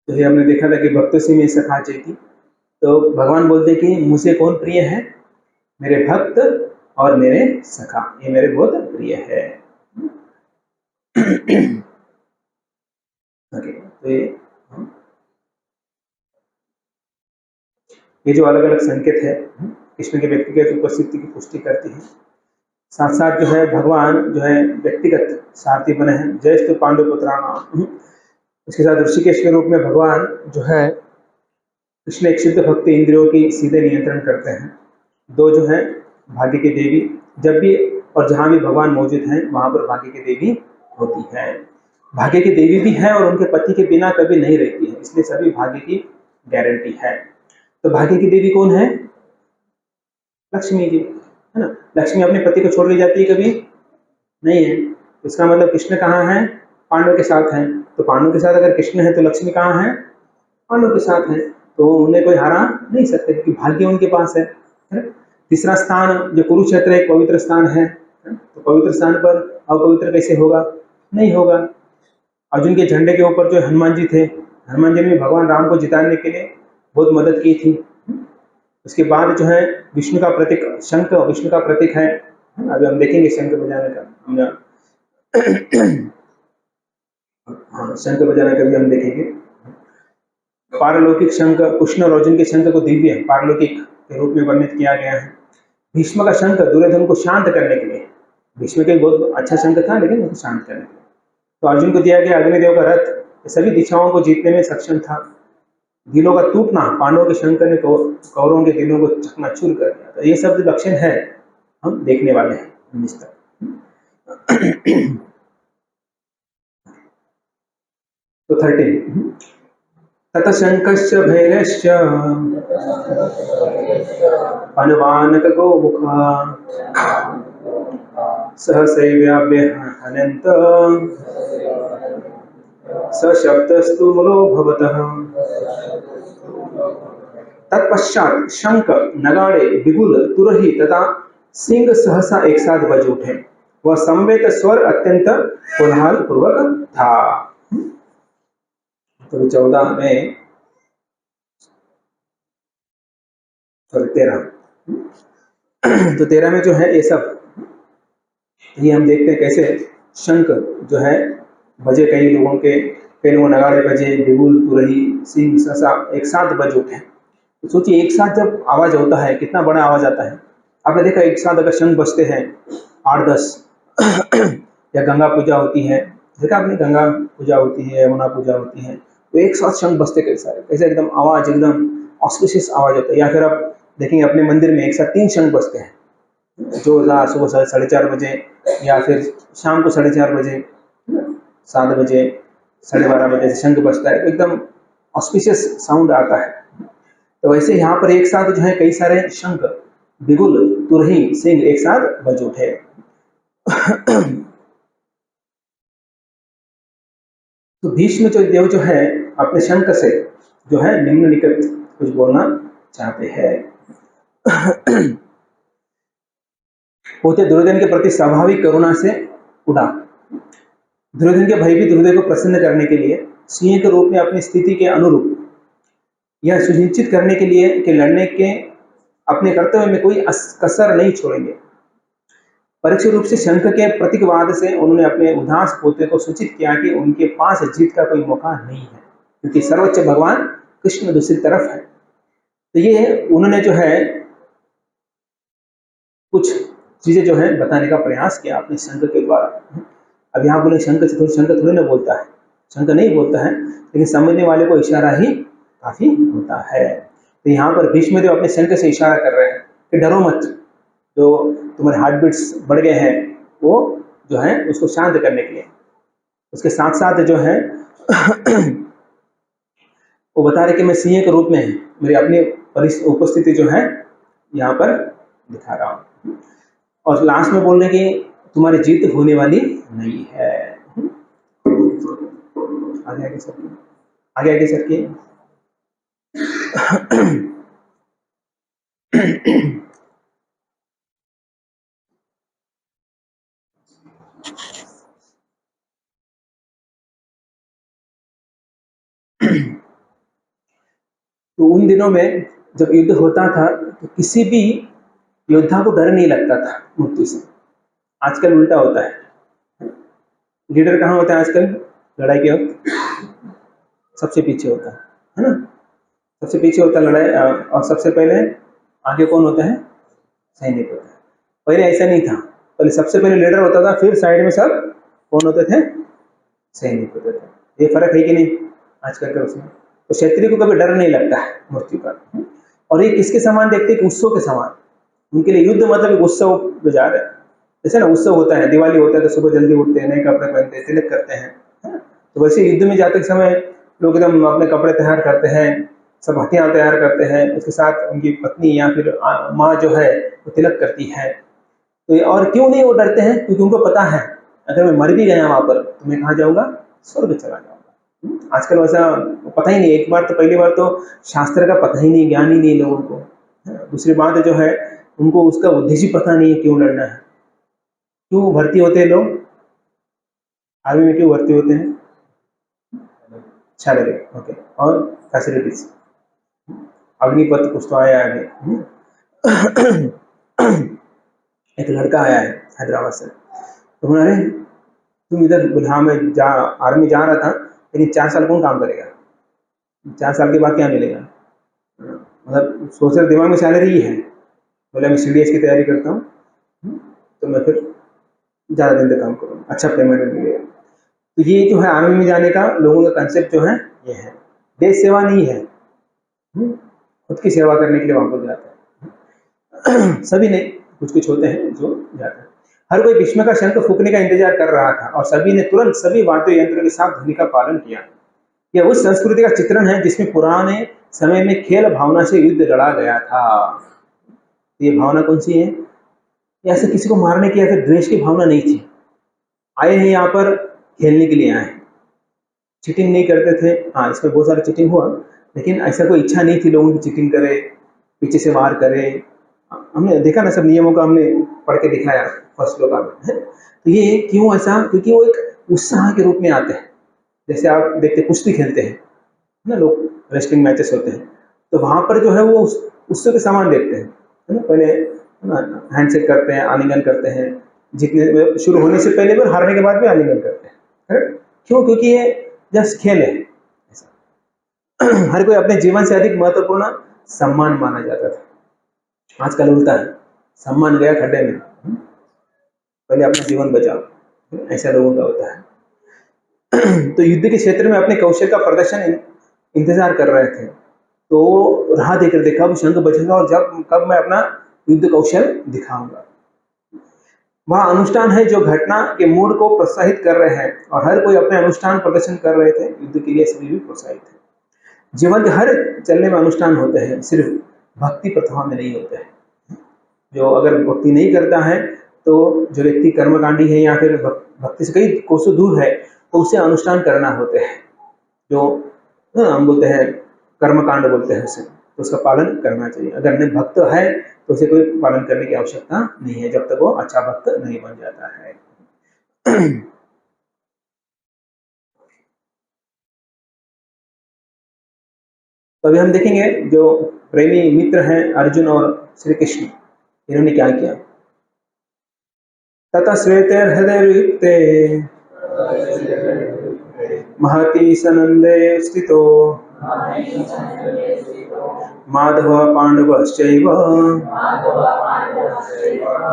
Speaker 1: तो ये हमने देखा था कि भक्तों से में सखा चाहिए, तो भगवान बोलते कि मुझे कौन प्रिय है, मेरे भक्त और मेरे सखा, ये मेरे बहुत प्रिय है। ओके, तो ये जो अलग अलग संकेत है कृष्ण के व्यक्तिगत उपस्थिति की पुष्टि करती है। साथ साथ जो है भगवान जो है व्यक्तिगत सारथी बने हैं, जयस्तु पांडु पुत्राणाम। इसके साथ ऋषिकेश के रूप में भगवान जो है कृष्ण एक सिद्ध भक्ति इंद्रियों की सीधे नियंत्रण करते हैं। दो जो है भाग्य की देवी, जब भी और जहाँ भी भगवान मौजूद हैं वहाँ पर भाग्य की देवी होती है। भाग्य की देवी भी है और उनके पति के बिना कभी नहीं रहती है, इसलिए सभी भाग्य की गारंटी है। तो भाग्य की देवी कौन है? लक्ष्मी जी, है ना। लक्ष्मी अपने पति को छोड़ दी जाती है कभी नहीं है। इसका मतलब कृष्ण कहाँ है? पांडव के साथ हैं। तो पांडव के साथ अगर कृष्ण है तो लक्ष्मी कहाँ है? पांडव के साथ है। तो उन्हें कोई हरा नहीं सकते क्योंकि भाग्य उनके पास है। तीसरा स्थान जो कुरुक्षेत्र एक पवित्र स्थान है, तो पवित्र स्थान पर अपवित्र कैसे होगा? नहीं होगा। अर्जुन के झंडे के ऊपर जो हनुमान जी थे, हनुमान जी ने भगवान राम को जिताने के लिए बहुत मदद की थी। उसके बाद जो है विष्णु का प्रतीक शंख, विष्णु का प्रतीक है। अभी हम देखेंगे शंख बजाने का, हाँ शंख बजाने का भी हम देखेंगे। पारलौकिक शंख, कृष्ण और अर्जुन के शंख को दिव्य पारलौकिक के रूप में वर्णित किया गया है। भीष्म का शंख दुर्योधन को शांत करने के लिए, भीष्म के बहुत अच्छा शंख था लेकिन उसको शांत करने के लिए। तो अर्जुन को दिया गया अग्निदेव का रथ सभी दिशाओं को जीतने में सक्षम था। दिलों का टूटना, पांडवों के शंख ने कौरवों के दिलों को चकनाचूर कर दिया। तो ये सब जो लक्षण है हम देखने वाले हैं। तो 13 तत शंखश्च भैरश्च अनुवानक गोमुखा सहसैव्याभ्य हनन्त सशब्दस्तु मूलो भवतः। तत्पश्चात शंख, नगाड़े, बिगुल, तुरही तथा सिंह सहसा एक साथ बज उठे। वह संवेत स्वर अत्यंत कोलाहल पूर्वक था। तो 14 में सॉरी 13। तो 13 में जो है ये सब, ये हम देखते हैं कैसे शंख जो है बजे, कई लोगों के, कई लोगों नगाड़े बजे, बिगुल, तुरही, सिंह, ससा एक साथ बज उठे। तो सोचिए एक साथ जब आवाज होता है कितना बड़ा आवाज आता है। आपने देखा एक साथ अगर शंख बजते हैं 8-10 या गंगा पूजा होती है, देखा आपने गंगा पूजा होती है, यमुना पूजा होती है, तो एक साथ शंख बजते कैसे सारे, कैसे एकदम आवाज एकदम ऑस्पिशियस आवाज होता है। या फिर आप देखेंगे अपने मंदिर में एक साथ 3 शंख बजते हैं, जो सुबह 4:30 बजे या फिर शाम को 4:30 बजे, 7 बजे, 12:30 बजे शंख बजता है, तो एकदम ऑस्पिशियस साउंड आता है। तो वैसे यहाँ पर एक साथ जो है कई सारे शंख, बिगुल, तुरही, सिंह एक साथ बज उठे। तो भीष्म जो देव जो है अपने शंख से जो है निम्नलिखित कुछ बोलना चाहते हैं। पोते दुर्योधन के प्रति स्वाभाविक करुणा से उड़ा। दुर्योधन के भयभीत हृदय को प्रसन्न करने के लिए सिंह के रूप में अपनी स्थिति के अनुरूप यह सुनिश्चित करने के लिए कि लड़ने के अपने कर्तव्य में कोई कसर नहीं छोड़ेंगे। परोक्ष रूप से शंख के प्रतीकवाद से उन्होंने अपने उदास पोते को सूचित किया कि उनके पास जीत का कोई मौका नहीं है, क्योंकि सर्वोच्च भगवान कृष्ण दूसरी तरफ है। तो ये उन्होंने जो है कुछ चीजें जो है बताने का प्रयास किया अपने शंख के द्वारा। अब यहाँ बोले शंख थोड़ी ना बोलता है, शंख नहीं बोलता है, लेकिन समझने वाले को इशारा ही काफी होता है। तो यहाँ पर भीष्म देव अपने शंख से इशारा कर रहे हैं कि डरो मत, जो तुम्हारे हार्ट बीट्स बढ़ गए हैं वो जो है उसको शांत करने के लिए। उसके साथ साथ जो है वो बता रहे कि मैं सिंह के रूप में मेरी अपनी उपस्थिति जो है यहाँ पर दिखा रहा हूँ। और लास्ट में बोल रहे कि तुम्हारी जीत होने वाली नहीं है। आगे आगे सर की, आगे आगे सर की। तो उन दिनों में जब युद्ध होता था तो किसी भी योद्धा को डर नहीं लगता था मृत्यु से। आजकल उल्टा होता है। लीडर कहाँ होता है आजकल लड़ाई के वक्त? सबसे पीछे होता है ना, सबसे पीछे होता है लड़ाई, और सबसे पहले आगे कौन होता है? सैनिक होता है। पहले ऐसा नहीं था, पहले सबसे पहले लीडर होता था, फिर साइड में सब कौन होते थे? सैनिक होते थे। ये फर्क है कि नहीं आजकल का उसमें? तो क्षत्रिय को कभी डर नहीं लगता है मृत्यु का। और ये किसके समान देखते हैं? उत्सव के समान। उनके लिए युद्ध मतलब उत्सव गुजार है। जैसे ना उत्सव होता है, दिवाली होता है तो सुबह जल्दी उठते हैं, नए कपड़े पहनते हैं, तिलक करते हैं, है ना? तो वैसे युद्ध में जाते समय लोग एकदम अपने कपड़े तैयार करते हैं, सब हथियार तैयार करते हैं, उसके साथ उनकी पत्नी या फिर माँ जो है वो तिलक करती है। तो और क्यों नहीं वो डरते हैं? क्योंकि उनको पता है अगर मैं मर भी गया वहां पर तो मैं कहाँ जाऊंगा? स्वर्ग चला जाऊंगा। आजकल वैसा पता ही नहीं। एक बार तो पहली बार तो शास्त्र का पता ही नहीं, ज्ञान ही नहीं लोगों को। दूसरी बात जो है उनको उसका उद्देश्य पता नहीं है क्यों लड़ना है, क्यों भर्ती होते हैं लोग आर्मी में, क्यों भर्ती होते हैं? अच्छा लगे, ओके। और फैसिलिटीज, अग्निपथ कुछ तो आया आगे। एक लड़का आया है हैदराबाद से, तो बोला अरे तुम इधर बुल्हा में जा, आर्मी जा रहा था, लेकिन 4 साल कौन काम करेगा? 4 साल के बाद क्या मिलेगा? मतलब सोच रहे दिमाग में सैलरी ही है। बोला मैं CDS की तैयारी करता हूँ, तो मैं फिर ज़्यादा दिन तक काम करूँगा, अच्छा पेमेंट मिलेगा। तो ये जो है आर्मी में जाने का लोगों का कंसेप्ट जो है ये है। देश सेवा नहीं है, खुद की सेवा करने के लिए वहां पर जाते हैं। सभी नहीं, कुछ कुछ होते हैं जो जाते हैं। हर कोई भीष्म का शंख फूकने का इंतजार कर रहा था और सभी ने तुरंत सभी वाद्य यंत्र के साथ ध्वनि का पालन किया। यह उस संस्कृति का चित्रण है जिसमें पुराने समय में खेल भावना से युद्ध लड़ा गया था। ये भावना कौन सी है? ऐसे किसी को मारने की या फिर द्वेष की भावना नहीं थी। आए हैं यहाँ पर खेलने के लिए आए, चीटिंग नहीं करते थे। हाँ, इसमें बहुत सारी चीटिंग हुआ, लेकिन ऐसा कोई इच्छा नहीं थी लोगों की चीटिंग करे, पीछे से वार करे। हमने देखा ना, सब नियमों का हमने पढ़ के दिखाया फर्स्ट श्लोक में। तो ये क्यों ऐसा? क्योंकि वो एक उत्साह के रूप में आते हैं। जैसे आप देखते कुश्ती खेलते हैं ना लोग, रेसलिंग मैचेस होते हैं, तो वहां पर जो है वो उत्सव के सामान देखते हैं, है ना। पहले हैंडशेक करते हैं, आलिंगन करते हैं, जीतने शुरू होने से पहले भी, हारने के बाद भी आलिंगन करते हैं, करेक्ट। क्यों? क्योंकि ये जस्ट खेल है। हर कोई अपने जीवन से अधिक महत्वपूर्ण सम्मान माना जाता था। आजकल उल्टा है, सम्मान गया खड्डे में, पहले अपना जीवन बचाओ, ऐसा लोगों का होता है। तो युद्ध के क्षेत्र में अपने कौशल का प्रदर्शन इंतजार कर रहे थे, तो राह देख रहे थे कब शंख बजेगा और जब कब मैं अपना युद्ध कौशल दिखाऊंगा। वह अनुष्ठान है जो घटना के मूड को प्रोत्साहित कर रहे हैं, और हर कोई अपने अनुष्ठान प्रदर्शन कर रहे थे, युद्ध के लिए सभी भी प्रोत्साहित थे। जीवन के हर चलने में अनुष्ठान होते हैं, सिर्फ भक्ति प्रथा में नहीं होते हैं। जो अगर भक्ति नहीं करता है, तो जो व्यक्ति कर्मकांडी है या फिर भक्ति से कई कोसों दूर है, तो उसे अनुष्ठान करना होते हैं। जो हम बोलते हैं कर्मकांड बोलते हैं उसे, तो उसका पालन करना चाहिए। अगर नहीं भक्त है तो उसे कोई पालन करने की आवश्यकता नहीं है, जब तक वो अच्छा भक्त नहीं बन जाता है। तो अभी हम देखेंगे जो प्रेमी मित्र हैं अर्जुन और श्री कृष्ण, इन्होंने क्या किया। तथा श्वेतेर हृदयुक्ते महती सनंदे स्थितो माधव पांडवश्चैव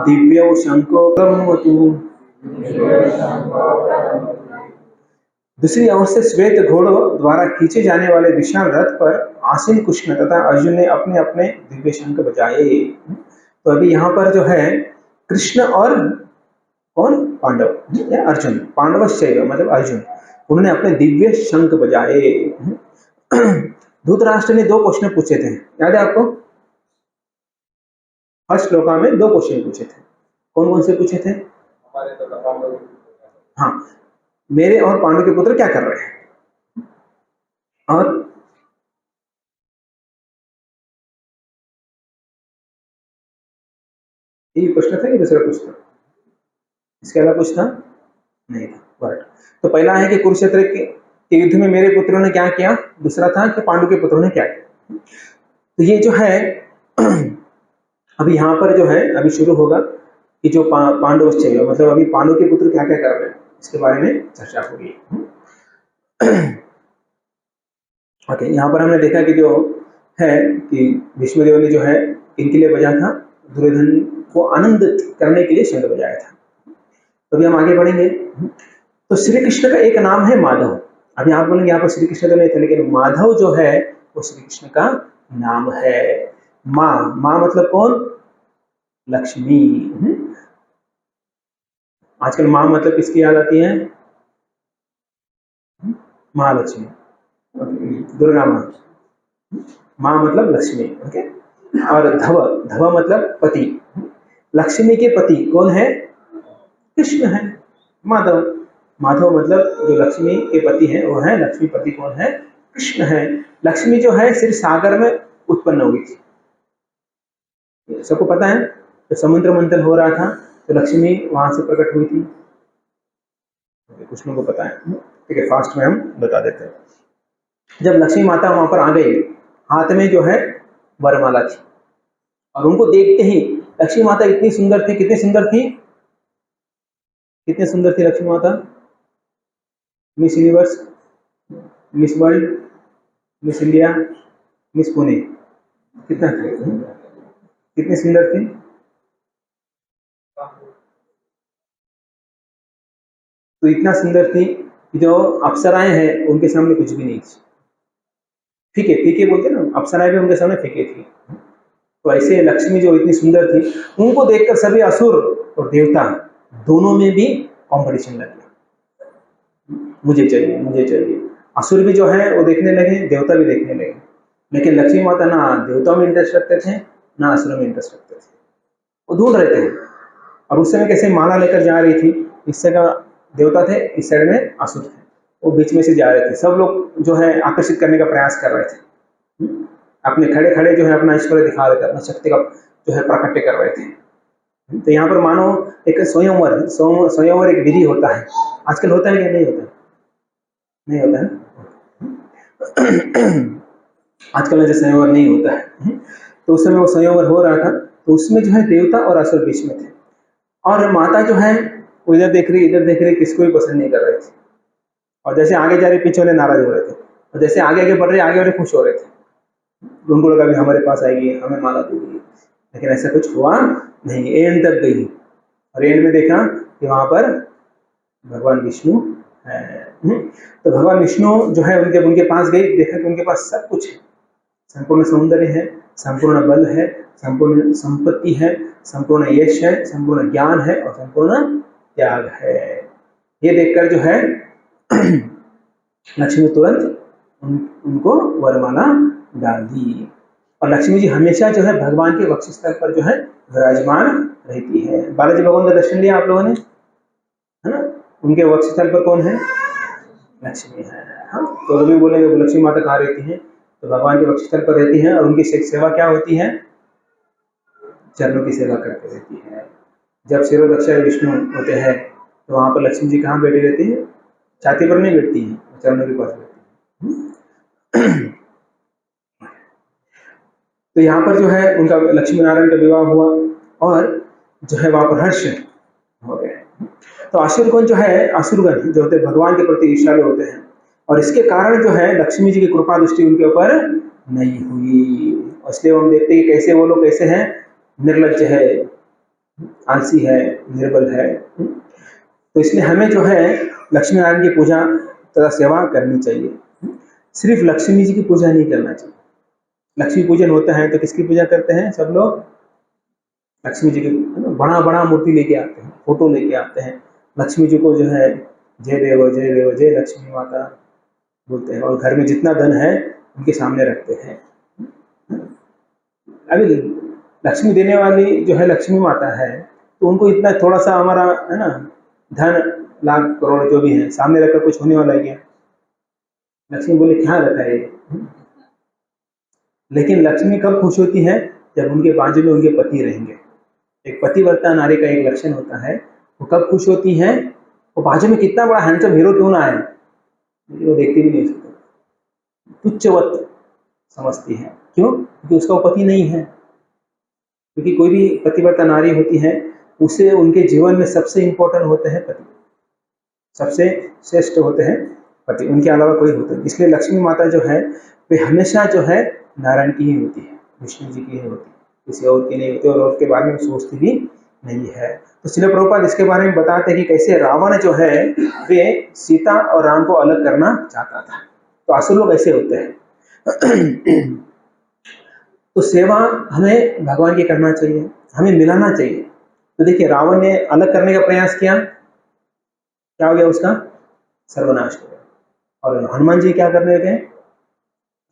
Speaker 1: दिव्यौ शंको ब्रह्मतु। दूसरी ओर से श्वेत घोड़ों द्वारा खींचे जाने वाले विशाल रथ पर आसीन कृष्ण तथा अर्जुन ने अपने अपने दिव्य शंख बजाए। तो अभी यहाँ पर जो है कृष्ण और कौन, पांडव या अर्जुन, पांडवश्चैव मतलब अर्जुन, उन्होंने अपने दिव्य शंख बजाए। धृतराष्ट्र ने 2 क्वेश्चन पूछे थे, याद है आपको? फर्स्ट श्लोका में 2 क्वेश्चन पूछे थे। कौन कौन से पूछे थे? हाँ, मेरे और पांडु के पुत्र क्या कर रहे हैं, और ये प्रश्न था कि दूसरा कुछ था? इसके अलावा कुछ था? नहीं था। बट तो पहला है कि कुरुक्षेत्र के युद्ध में मेरे पुत्रों ने क्या किया, दूसरा था कि पांडु के पुत्रों ने क्या किया। तो ये जो है अभी यहाँ पर जो है अभी शुरू होगा कि जो पांडवश्चैव मतलब अभी पांडु के पुत्र क्या क्या कर रहे हैं, इसके बारे में चर्चा होगी। ओके, यहाँ पर हमने देखा कि जो है कि भीष्मदेव ने जो है इनके लिए बजाया था, दुर्योधन को आनंदित करने के लिए शंख बजाया था। तो अभी हम आगे बढ़ेंगे। तो श्री कृष्ण का एक नाम है माधव। अभी आप बोलेंगे यहाँ पर श्री कृष्ण तो नहीं थे, लेकिन माधव जो है वो श्री कृष्ण का नाम है। माँ, माँ मतलब कौन? लक्ष्मी। आजकल माँ मतलब किसकी याद आती है? महालक्ष्मी, दुर्गा माँ। माँ मतलब लक्ष्मी, ओके। और धव, धव मतलब पति। लक्ष्मी के पति कौन है? कृष्ण है। माधव, माधव मतलब जो लक्ष्मी के पति है वो है लक्ष्मीपति, कौन है? कृष्ण है। लक्ष्मी जो है सिर्फ सागर में उत्पन्न हुई थी, सबको पता है। तो समुद्र मंथन हो रहा था तो लक्ष्मी वहां से प्रकट हुई थी, कुछ लोगों को पता है, ठीक है। फास्ट में हम बता देते हैं। जब लक्ष्मी माता वहां पर आ गई, हाथ में जो है वरमाला थी, और उनको देखते ही लक्ष्मी माता इतनी सुंदर थी, कितनी सुंदर थी, कितनी सुंदर थी लक्ष्मी माता। Miss universe, miss world, miss India, miss Pune, कितना थी, कितनी सुंदर थी। तो इतना सुंदर थी कि जो अप्सराएं हैं उनके सामने कुछ भी नहीं थी। फीके, फीके बोलते ना, अप्सराएं भी उनके सामने फीके थी। तो ऐसे लक्ष्मी जो इतनी सुंदर थी, उनको देखकर सभी असुर और देवता दोनों में भी कंपटीशन लग गया, मुझे चाहिए मुझे चाहिए। असुर भी जो है वो देखने लगे, देवता भी देखने लगे, लेकिन लक्ष्मी माता ना देवताओं में इंटरेस्ट रखते थे ना असुरों में इंटरेस्ट रखते थे, वो ढूंढ रहे थे। और उस समय कैसे माला लेकर जा रही थी, इस साइड देवता थे, इस साइड में असुर थे, वो बीच में से जा रहे थे। सब लोग जो है आकर्षित करने का प्रयास कर रहे थे, अपने खड़े खड़े जो है अपना ऐश्वर्य दिखा रहे थे, अपना शक्ति का जो है प्रकट्य कर रहे थे। तो यहाँ पर मानो एक स्वयंवर, स्वयंवर एक विधि होता है, आजकल होता है या नहीं होता है? नहीं होता है। आजकल ऐसे स्वयंवर नहीं होता है। तो उस समय वो संयोवर हो रहा था, तो उसमें जो है देवता और असुर बीच में थे, और माता जो है वो इधर देख रही इधर देख रही, किसको भी पसंद नहीं कर रही थी। और जैसे आगे जा रहे पीछे वाले नाराज हो रहे थे, और जैसे आगे आगे बढ़ रहे आगे वाले खुश हो रहे थे। उनको लगा भी हमारे पास आएगी, हमें माला देगी, लेकिन ऐसा कुछ हुआ नहीं। एंड तक गई, और एंड में देखा कि वहां पर भगवान विष्णु है। तो भगवान विष्णु जो है उनके उनके पास गई, देखा कि उनके पास सब कुछ है, संपूर्ण सौंदर्य है, संपूर्ण बल है, संपूर्ण संपत्ति है, संपूर्ण यश है, संपूर्ण ज्ञान है और संपूर्ण त्याग है। ये देखकर जो है लक्ष्मी तुरंत उनको वरमाला डाल दी। और लक्ष्मी जी हमेशा जो है भगवान के वक्षस्थल पर जो है विराजमान रहती है। बालाजी भगवान का दर्शन लिया आप लोगों ने, है ना? उनके वक्षस्थल पर कौन है? लक्ष्मी है। हाँ, तो कभी बोलेंगे लक्ष्मी माता कहाँ रहती है, तो भगवान के वक्षस्थल पर रहती है, और उनकी सेवा क्या होती है? चरणों की सेवा करते रहती है। जब शिरोरक्षा विष्णु होते हैं तो वहां पर लक्ष्मी जी कहाँ बैठी रहती है? छाती पर नहीं बैठती है, चरणों के पास बैठती है। तो यहाँ पर जो है उनका लक्ष्मी नारायण का विवाह हुआ, और जो है वहां पर हर्ष हो गए। तो असुरगण जो है, असुरगण जो होते हैं भगवान के प्रति ईर्ष्यालु होते हैं, और इसके कारण जो है लक्ष्मी जी की कृपा दृष्टि उनके ऊपर नहीं हुई। इसलिए हम देखते हैं कि कैसे वो लोग कैसे हैं, निर्लज्ज है, आलसी है, निर्बल है। तो इसलिए हमें जो है लक्ष्मी नारायण की पूजा तथा सेवा करनी चाहिए। सिर्फ लक्ष्मी जी की पूजा नहीं करना चाहिए। लक्ष्मी पूजन होता है तो किसकी पूजा करते हैं सब लोग? लक्ष्मी जी की बड़ा बड़ा मूर्ति लेके आते हैं, फोटो लेके आते हैं, लक्ष्मी जी को जो है जय देव जय देव जय लक्ष्मी माता बोलते हैं, और घर में जितना धन है उनके सामने रखते हैं। अभी लक्ष्मी देने वाली जो है लक्ष्मी माता है, तो उनको इतना थोड़ा सा हमारा है ना धन लाख करोड़ जो भी है सामने रखकर कुछ होने वाला है क्या? लक्ष्मी बोले क्या रखा है? लेकिन लक्ष्मी कब खुश होती है? जब उनके बाजू में उनके पति रहेंगे। एक पतिव्रता नारी का एक लक्षण होता है, वो कब खुश होती है? वो बाजू में कितना बड़ा हैंडसम हीरो क्यों ना है, वो देखती भी नहीं सकती, तुच्छवत समझती है। क्यों? क्योंकि उसका वो पति नहीं है। क्योंकि कोई भी पतिव्रता नारी होती है, उसे उनके जीवन में सबसे इंपॉर्टेंट होते हैं पति, सबसे श्रेष्ठ होते हैं पति, उनके अलावा कोई होते नहीं। इसलिए लक्ष्मी माता जो है वे हमेशा जो है नारायण की ही होती है, विष्णु जी की ही होती है, किसी और की नहीं होती, और उसके बारे में सोचती भी नहीं है। तो श्रील प्रभुपाद इसके बारे में बताते हैं कि कैसे रावण जो है वे सीता और राम को अलग करना चाहता था। तो असुर लोग ऐसे होते हैं। तो सेवा हमें भगवान की करना चाहिए, हमें मिलाना चाहिए। तो देखिए रावण ने अलग करने का प्रयास किया, क्या हो गया? उसका सर्वनाश हो गया। और हनुमान जी क्या करने लगे?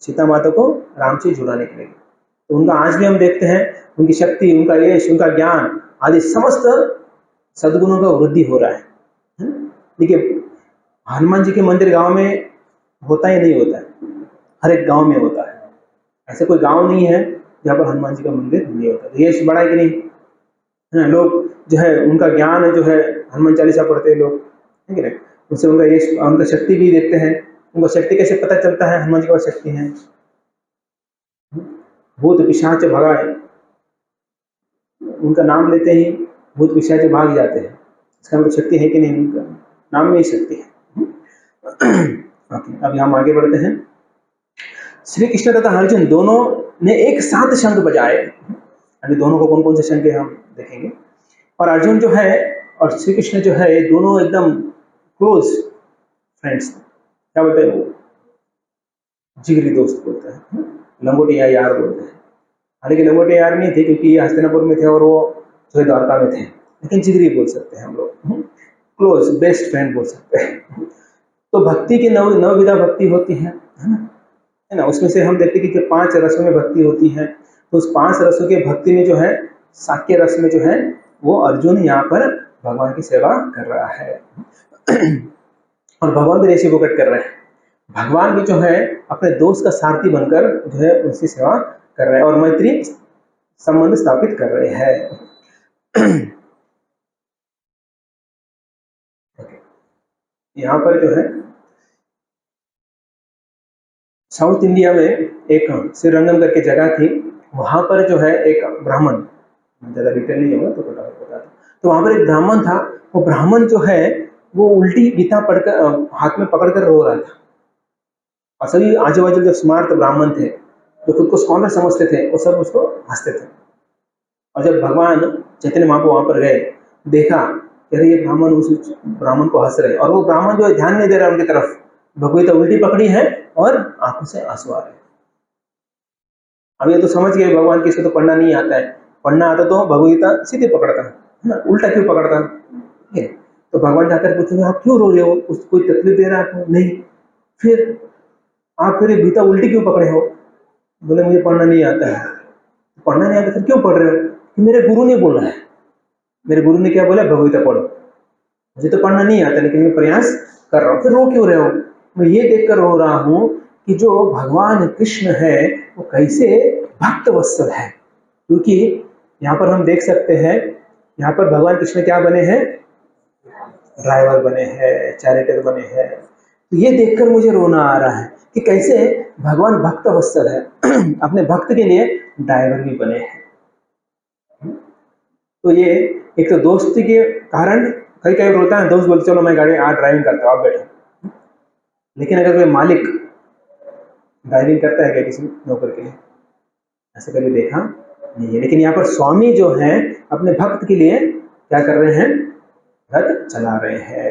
Speaker 1: सीता माता को राम से जुड़ाने के लिए। तो उनका आज भी हम देखते हैं उनकी शक्ति, उनका यश, उनका ज्ञान आदि समस्त सद्गुणों का वृद्धि हो रहा है। देखिए हनुमान जी के मंदिर गांव में होता ही नहीं होता है, हर एक गांव में होता है। ऐसे कोई गांव नहीं है जहाँ पर हनुमान जी का मंदिर नहीं होता। यश बड़ा है कि नहीं? है ना? लोग जो है उनका ज्ञान जो है, हनुमान चालीसा पढ़ते हैं लोग, ठीक है, उससे उनका यश, उनका शक्ति भी देखते हैं। उनका शक्ति कैसे पता चलता है? हनुमान जी का शक्ति है, भूत पिशाच भगाए, उनका नाम लेते ही भूत पिशाच भाग जाते हैं। इसका मतलब शक्ति है कि नहीं? उनका नाम में ही शक्ति है। अब हम आगे बढ़ते हैं। श्री कृष्ण तथा अर्जुन दोनों ने एक साथ शंख बजाए। अभी दोनों को कौन कौन से शंख हम देखेंगे। और अर्जुन जो है और श्री कृष्ण जो है दोनों एकदम क्लोज फ्रेंड्स, क्या बोलते हैं वो, जिगरी दोस्त बोलते हैं, लंगोटिया यार बोलते हैं। हालांकि लंगोटिया यार नहीं थे क्योंकि ये हस्तिनापुर में थे और वो जो है द्वारका में थे, लेकिन जिगरी बोल सकते हैं हम लोग, क्लोज बेस्ट फ्रेंड बोल सकते हैं। तो भक्ति की नवविधा भक्ति होती है ना? उसमें से हम देखते हैं कि 5 रसों में भक्ति होती है। तो उस 5 रसों के भक्ति में जो है साक्य रस में जो है वो अर्जुन यहाँ पर भगवान की सेवा कर रहा है। और भगवान भी ऋषि प्रकट कर रहे हैं। भगवान भी जो है अपने दोस्त का सारथी बनकर जो है उसकी सेवा कर रहे हैं और मैत्री संबंध स्थापित कर रहे हैं। यहाँ पर जो है साउथ इंडिया में एक श्रीरंगम करके जगह थी, वहां पर जो है एक ब्राह्मण, ज़्यादा डिटेल नहीं होगा तो फटाफट बता दूं। तो वहां पर एक ब्राह्मण था, वो ब्राह्मण जो है वो उल्टी गीता पढ़कर हाथ में पकड़कर रो रहा था। और सभी आजू बाजू जो स्मार्ट ब्राह्मण थे, जो खुद को स्कॉलर समझते थे, वो सब उसको हंसते थे। और जब भगवान चैतन्य महाप्रभु वहां पर गए, देखा कि अरे ये ब्राह्मण उस ब्राह्मण को हंस रहे, और वो ब्राह्मण जो है ध्यान नहीं दे रहा उनकी तरफ, भगवत उल्टी पकड़ी है और आंखों से आंसू आ रहे हैं। अब ये तो समझ गए भगवान की इसको तो पढ़ना नहीं आता है, पढ़ना आता तो भगवगीता सीधे पकड़ता है ना, उल्टा क्यों पकड़ता है? तो भगवान जाकर पूछेंगे आप क्यों रो रहे हो, उसको कोई तकलीफ दे रहा है आपको? नहीं। फिर आप फिर गीता उल्टी क्यों पकड़े हो? बोले मुझे पढ़ना नहीं आता है। पढ़ना नहीं आता फिर क्यों पढ़ रहे हो? कि मेरे गुरु ने बोला है। मेरे गुरु ने क्या बोला? भगवगीता पढ़ो। मुझे तो पढ़ना नहीं आता लेकिन मैं प्रयास कर रहा हूँ। फिर रो क्यों रहे हो? मैं ये देखकर रो रहा हूँ कि जो भगवान कृष्ण है वो कैसे भक्त वत्सल है। क्योंकि यहाँ पर हम देख सकते हैं, यहाँ पर भगवान कृष्ण क्या बने हैं? ड्राइवर बने हैं, चैरिटर बने हैं। तो ये देखकर मुझे रोना आ रहा है कि कैसे भगवान भक्त वत्सल है, अपने भक्त के लिए ड्राइवर भी बने हैं। तो ये एक तो दोस्ती के कारण कई कई बोलता है, दोस्त बोलते चलो मैं गाड़ी ड्राइविंग करता हूँ आप बैठो। लेकिन अगर कोई मालिक ड्राइविंग करता है क्या किसी नौकर के लिए? ऐसे कभी देखा नहीं है। लेकिन यहाँ पर स्वामी जो है अपने भक्त के लिए क्या कर रहे हैं? रथ चला रहे हैं।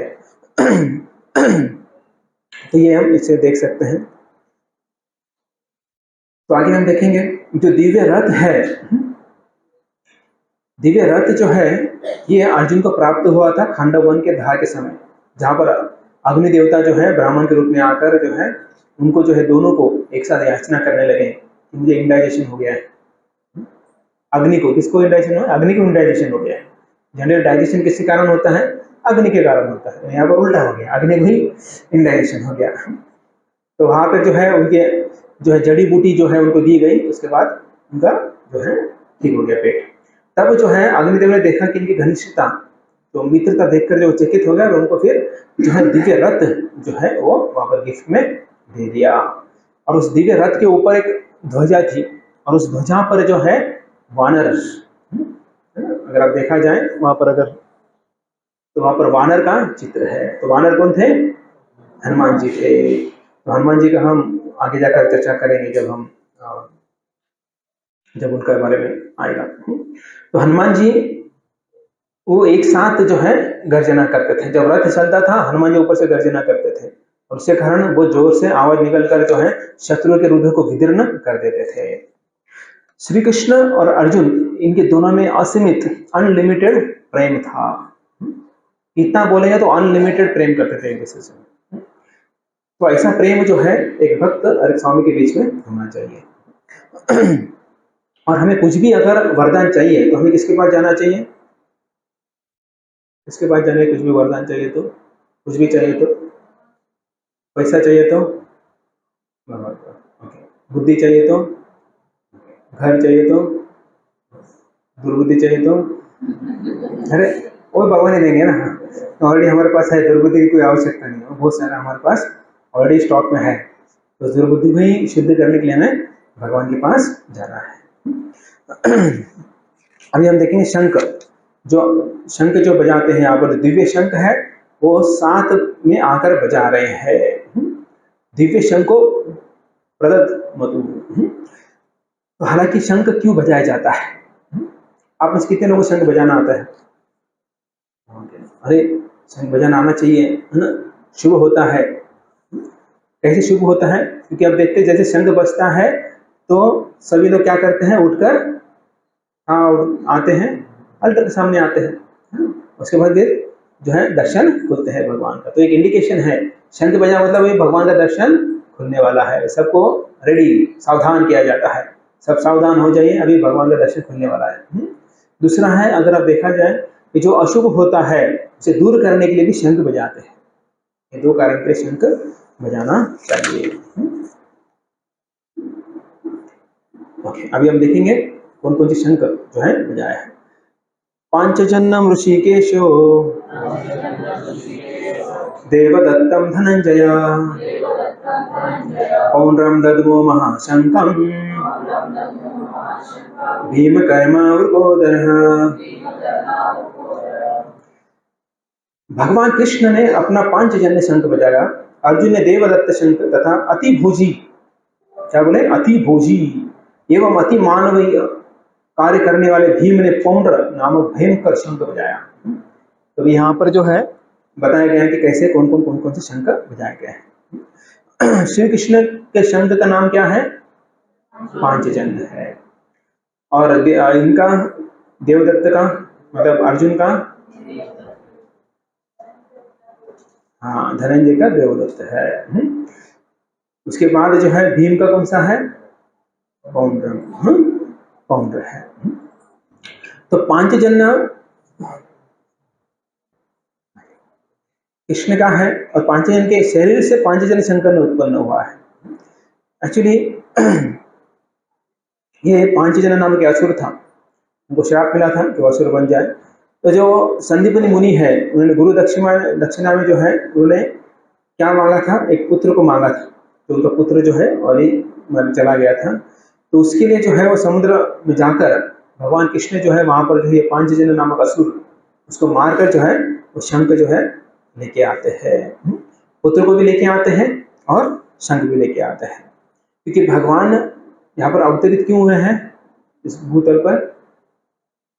Speaker 1: तो ये हम इसे देख सकते हैं। तो आगे हम देखेंगे जो दिव्य रथ है, दिव्य रथ जो है ये अर्जुन को प्राप्त हुआ था खांडव वन के दाह के समय, जहां पर अग्नि देवता जो है ब्राह्मण के रूप में आकर जो है उनको जो है दोनों को एक साथ याचना करने लगे कि मुझे इंडाइजेशन हो गया है। अग्नि को, किसको इंडाइजेशन हुआ? अग्नि को इंडाइजेशन हो गया है। जनरल डाइजेशन किसके कारण होता है? अग्नि के कारण होता है। यहाँ पर उल्टा हो गया, अग्नि को ही इंडाइजेशन हो गया। तो वहां पर जो है उनके जो है जड़ी बूटी जो है उनको दी गई, उसके बाद उनका जो है ठीक हो गया पेट। तब जो है अग्निदेव ने देखा कि इनकी घनिष्ठता, तो मित्रता देखकर जो चकित हो गया और उनको फिर जो है दिव्य रथ जो है वो वहां पर गिफ्ट में दे दिया। और उस दिव्य रथ के ऊपर एक ध्वजा थी, और उस ध्वजा पर जो है वानर, अगर आप देखा जाए वहां पर अगर, तो वहां पर वानर का चित्र है। तो वानर कौन थे? हनुमान जी थे। तो हनुमान जी का हम आगे जाकर चर्चा करेंगे जब उनके बारे में आएगा। तो हनुमान जी वो एक साथ जो है गर्जना करते थे। जब रथ चलता था हनुमान जी ऊपर से गर्जना करते थे, और उसके कारण वो जोर से आवाज निकलकर जो है शत्रु के रुधिर को विदीर्ण कर देते थे। श्री कृष्ण और अर्जुन इनके दोनों में असीमित अनलिमिटेड प्रेम था। इतना बोलेंगे तो अनलिमिटेड प्रेम करते थे एक दूसरे से। तो ऐसा प्रेम जो है एक भक्त और एक स्वामी के बीच में होना चाहिए। और हमें कुछ भी अगर वरदान चाहिए तो हमें किसके पास जाना चाहिए? किसके पास जाने? कुछ भी वरदान चाहिए तो, कुछ भी चाहिए तो, पैसा चाहिए तो भगवान का, ओके, बुद्धि चाहिए तो, घर चाहिए तो, दुर्बुद्धि चाहिए तो, अरे वो भगवान ही देंगे ना। ऑलरेडी हमारे पास है, दुर्बुद्धि की कोई आवश्यकता नहीं है, बहुत सारा हमारे पास ऑलरेडी स्टॉक में है। तो दुर्बुद्धि को ही शुद्ध करने के लिए हमें भगवान के पास जाना है। अभी हम देखेंगे शंख, जो शंख जो बजाते हैं यहाँ पर दिव्य शंख है, वो साथ में आकर बजा रहे हैं। दिव्य शंख को प्रदत्त मतु। तो हालांकि शंख क्यों बजाया जाता है? आप में से कितने लोगों को शंख बजाना आता है? अरे शंख बजाना आना चाहिए, है ना, शुभ होता है। कैसे शुभ होता है? क्योंकि आप देखते हैं जैसे शंख बजता है तो सभी लोग क्या करते हैं? उठकर आते हैं, अल्टर के सामने आते हैं। उसके बाद फिर जो है दर्शन खुलते हैं भगवान का। तो एक इंडिकेशन है, शंख बजा मतलब ये भगवान का दर्शन खुलने वाला है। सबको रेडी, सावधान किया जाता है, सब सावधान हो जाइए, अभी भगवान का दर्शन खुलने वाला है। दूसरा है, अगर आप देखा जाए कि जो अशुभ होता है उसे दूर करने के लिए भी शंख बजाते हैं। ये दो कारण के शंख बजाना चाहिए। ओके, अभी हम देखेंगे कौन कौन से शंख जो है बजाया है। पांचजन्यम ऋषिकेशो देवदत्तम धनंजय पौंड्रम दद्मो महाशंखम भीम कर्मावृकोदरः। भगवान कृष्ण ने अपना पांचजन्य शंख बजाया, अर्जुन ने देवदत्त शंख तथा अति भोजी, क्या बोले, अति भोजी एवं अति मानवीय कार्य करने वाले भीम ने पौंड्र नामक भयंकर शंख बजाया। तो यहाँ पर जो है बताया गया है कि कैसे कौन कौन से शंख बजाए गए हैं। श्री कृष्ण के शंख का नाम क्या है? पांचजन्य है। और इनका देवदत्त का मतलब अर्जुन का, हाँ, धनंजय का देवदत्त है। उसके बाद जो है भीम का कौन सा है? पौंड्र, पौंड्र है। तो पांचजन्य कृष्ण का है और पांचजन्य के शरीर से पांचजन्य शंकर ने उत्पन्न हुआ है। एक्चुअली ये पांचजन्य नाम के असुर था, उनको श्राप मिला था कि असुर बन जाए। तो जो संदीपनी मुनि है उन्होंने गुरु दक्षिणा में जो है उन्होंने क्या मांगा था? एक पुत्र को मांगा था। तो उनका पुत्र जो है और चला गया था। तो उसके लिए जो है वो समुद्र में जाकर भगवान कृष्ण जो है वहां पर जो है पांचजन्य नामक असुर उसको मारकर जो है वो शंख जो है लेके आते हैं। पुत्र को भी लेके आते हैं और शंख भी लेके आते हैं, क्योंकि भगवान यहाँ पर अवतरित क्यों हुए हैं इस भूतल पर?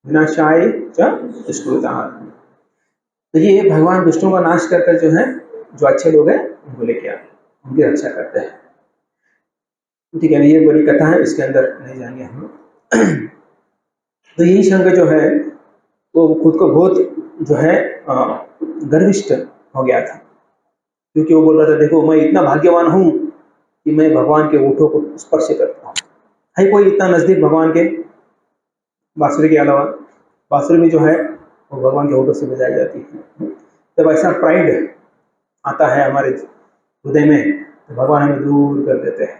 Speaker 1: विनाशाय च दुष्कृताः। तो ये भगवान दुष्टों का नाश कर कर जो है जो अच्छे लोग हैं उनको लेके आते हैं, उनकी रक्षा करते हैं। ठीक है, ये बड़ी कथा है, इसके अंदर नहीं जाएंगे हम लोग। तो यही शंख जो है वो खुद को बहुत जो है गर्विष्ठ हो गया था, क्योंकि वो बोल रहा था देखो मैं इतना भाग्यवान हूँ कि मैं भगवान के ओठों को स्पर्श करता हूँ। है कोई इतना नजदीक भगवान के? बांसुरी के अलावा बांसुरी में जो है वो भगवान के ओठों से बजाई जाती है। जब ऐसा प्राइड आता है हमारे हृदय में तो भगवान हमें दूर कर देते हैं।